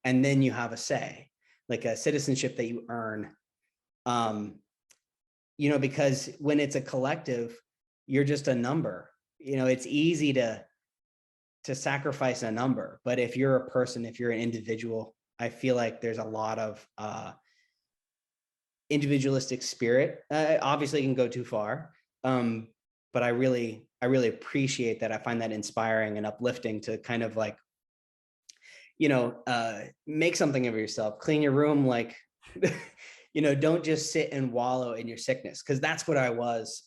And then you have a say, like a citizenship that you earn. You know, because when it's a collective, you're just a number. You know, it's easy to sacrifice a number, but if you're a person, if you're an individual, I feel like there's a lot of individualistic spirit. Obviously, it can go too far, but I really appreciate that. I find that inspiring and uplifting to kind of like, you know, make something of yourself, clean your room, like. You know, don't just sit and wallow in your sickness, because that's what I was,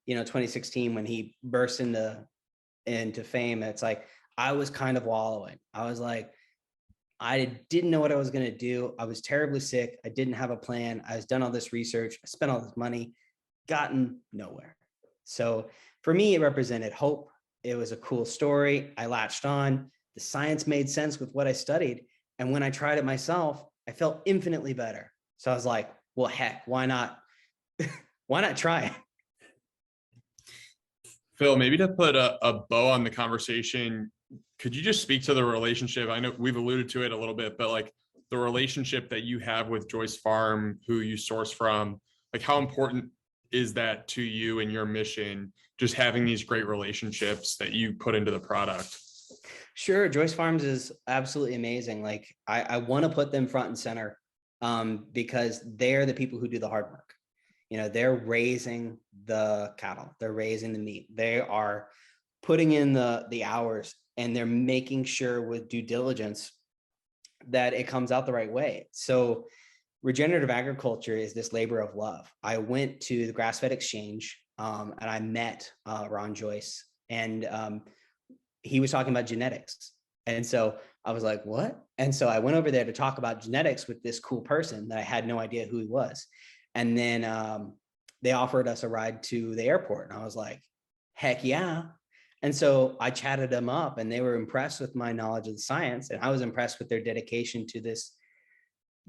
you know, 2016 when he burst into fame. It's like I was kind of wallowing. I was like, I didn't know what I was going to do. I was terribly sick. I didn't have a plan. I was done all this research. I spent all this money, gotten nowhere. So for me, it represented hope. It was a cool story. I latched on. The science made sense with what I studied. And when I tried it myself, I felt infinitely better. So I was like, well, heck, why not? Why not try it? Phil, maybe to put a bow on the conversation, could you just speak to the relationship? I know we've alluded to it a little bit, but like the relationship that you have with Joyce Farm, who you source from, like how important is that to you and your mission, just having these great relationships that you put into the product? Sure. Joyce Farms is absolutely amazing. Like I want to put them front and center. Because they're the people who do the hard work. You know, they're raising the cattle, they're raising the meat, they are putting in the hours, and they're making sure with due diligence that it comes out the right way. So regenerative agriculture is this labor of love. I went to the grass-fed exchange and I met Ron Joyce, and he was talking about genetics. And so I was like, what? And so I went over there to talk about genetics with this cool person that I had no idea who he was. And then they offered us a ride to the airport. And I was like, heck yeah. And so I chatted them up, and they were impressed with my knowledge of the science. And I was impressed with their dedication to this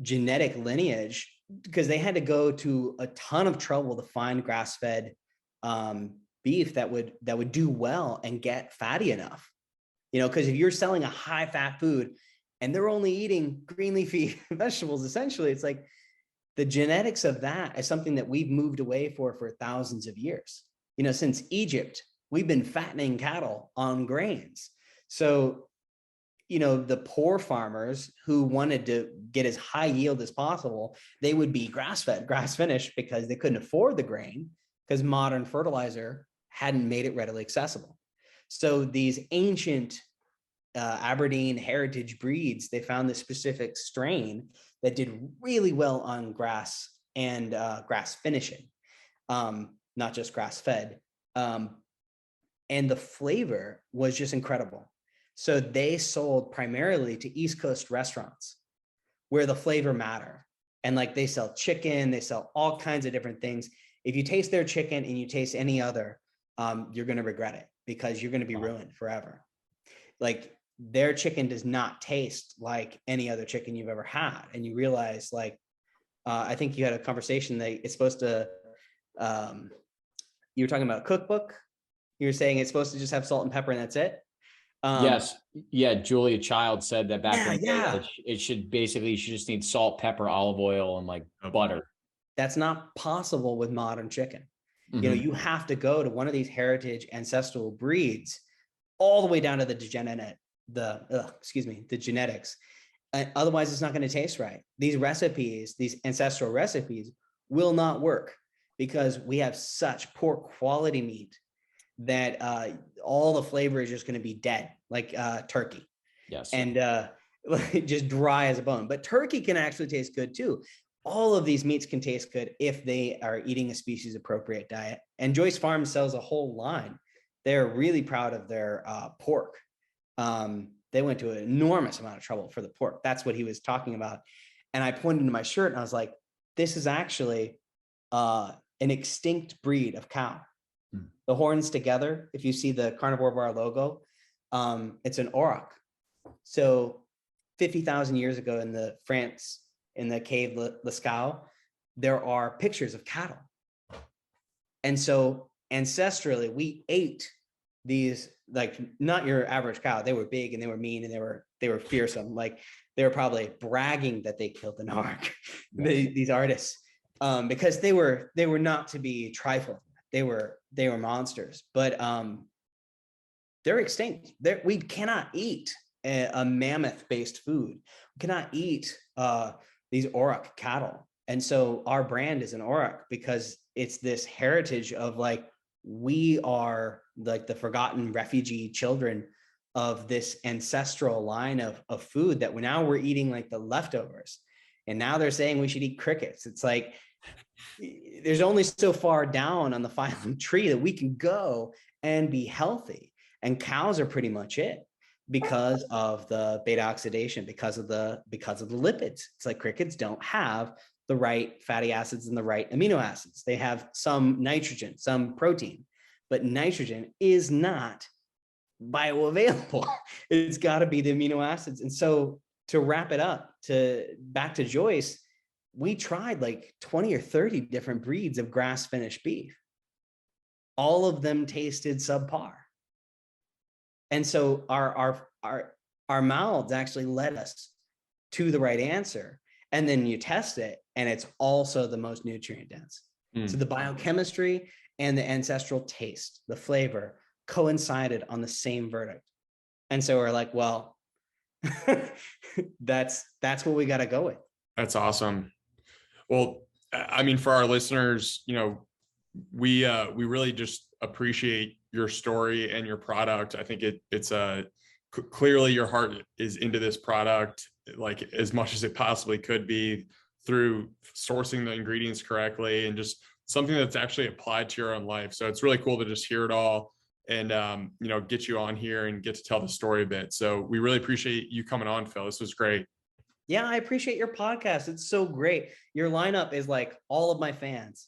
genetic lineage, because they had to go to a ton of trouble to find grass-fed beef that would do well and get fatty enough. Because if you're selling a high fat food and they're only eating green leafy vegetables, essentially, it's like the genetics of that is something that we've moved away for thousands of years. Since Egypt, we've been fattening cattle on grains. So, the poor farmers who wanted to get as high yield as possible, they would be grass-fed, grass-finished, because they couldn't afford the grain, because modern fertilizer hadn't made it readily accessible. So these ancient Aberdeen heritage breeds, they found this specific strain that did really well on grass and grass finishing, not just grass-fed. And the flavor was just incredible. So they sold primarily to East Coast restaurants where the flavor matter. And like, they sell chicken, they sell all kinds of different things. If you taste their chicken and you taste any other, you're going to regret it, because you're going to be ruined forever. Like, their chicken does not taste like any other chicken you've ever had. And you realize, like, I think you had a conversation that it's supposed to, you were talking about a cookbook. You were saying it's supposed to just have salt and pepper and that's it. Yes. Yeah. Julia Child said that back in the day, yeah. it should basically, you should just need salt, pepper, olive oil, and like butter. That's not possible with modern chicken. Mm-hmm. You have to go to one of these heritage ancestral breeds all the way down to the genetics. Otherwise, it's not going to taste right. These recipes, these ancestral recipes, will not work, because we have such poor quality meat that all the flavor is just going to be dead, like turkey. Yes. And just dry as a bone. But turkey can actually taste good too. All of these meats can taste good if they are eating a species appropriate diet. And Joyce Farm sells a whole line. They're really proud of their pork. They went to an enormous amount of trouble for the pork. That's what he was talking about. And I pointed to my shirt and I was like, this is actually an extinct breed of cow. The horns together, if you see the Carnivore Bar logo, it's an auroch. So 50,000 years ago in the France, in the cave Lascaux, there are pictures of cattle. And so ancestrally, we ate these, like, not your average cow. They were big and they were mean and they were fearsome. Like, they were probably bragging that they killed an auroch, these artists, because they were not to be trifled. They were monsters, but they're extinct. We cannot eat a mammoth-based food. We cannot eat these auroch cattle. And so our brand is an auroch, because it's this heritage of, like, we are like the forgotten refugee children of this ancestral line of food that we're eating, like the leftovers. And now they're saying we should eat crickets. It's like, there's only so far down on the phylum tree that we can go and be healthy. And cows are pretty much it, because of the beta oxidation, because of the lipids. It's like crickets don't have the right fatty acids and the right amino acids. They have some nitrogen, some protein, but nitrogen is not bioavailable. It's got to be the amino acids. And so, to wrap it up, back to Joyce, we tried like 20 or 30 different breeds of grass finished beef. All of them tasted subpar. And so our mouths actually led us to the right answer. And then you test it, and it's also the most nutrient dense. So the biochemistry and the ancestral taste, the flavor, coincided on the same verdict. And so we're like, well, that's what we got to go with. That's awesome. Well, I mean, for our listeners, we really just appreciate your story and your product. I think it's clearly your heart is into this product, like, as much as it possibly could be, through sourcing the ingredients correctly and just something that's actually applied to your own life. So it's really cool to just hear it all and, get you on here and get to tell the story a bit. So we really appreciate you coming on, Phil. This was great. Yeah, I appreciate your podcast. It's so great. Your lineup is like all of my fans.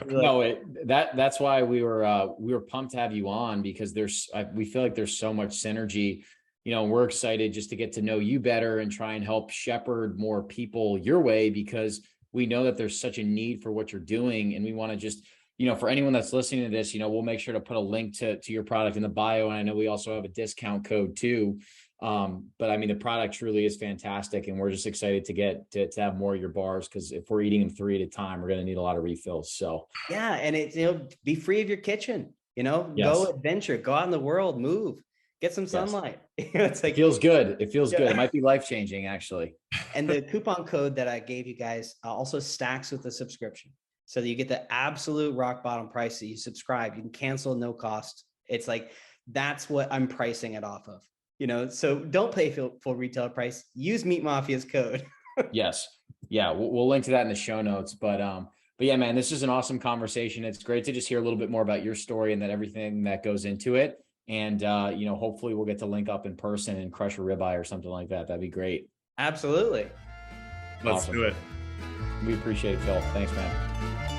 No, that's why we were pumped to have you on, because we feel like there's so much synergy. We're excited just to get to know you better and try and help shepherd more people your way, because we know that there's such a need for what you're doing. And we want to just, for anyone that's listening to this, we'll make sure to put a link to your product in the bio. And I know we also have a discount code too. But I mean, the product truly is fantastic, and we're just excited to get to have more of your bars, because if we're eating them 3 at a time, we're going to need a lot of refills. So yeah, and it's, be free of your kitchen, Yes. Go adventure, go out in the world, move, get some sunlight. It's like, it feels good. It feels good. It might be life-changing, actually. And the coupon code that I gave you guys also stacks with the subscription, so that you get the absolute rock bottom price that you subscribe. You can cancel, no cost. It's like, that's what I'm pricing it off of. So don't pay full retail price. Use Meat Mafia's code. Yes. Yeah. We'll link to that in the show notes. But yeah, man, this is an awesome conversation. It's great to just hear a little bit more about your story and everything that goes into it. And, hopefully we'll get to link up in person and crush a ribeye or something like that. That'd be great. Absolutely. Let's do it. We appreciate it, Phil. Thanks, man.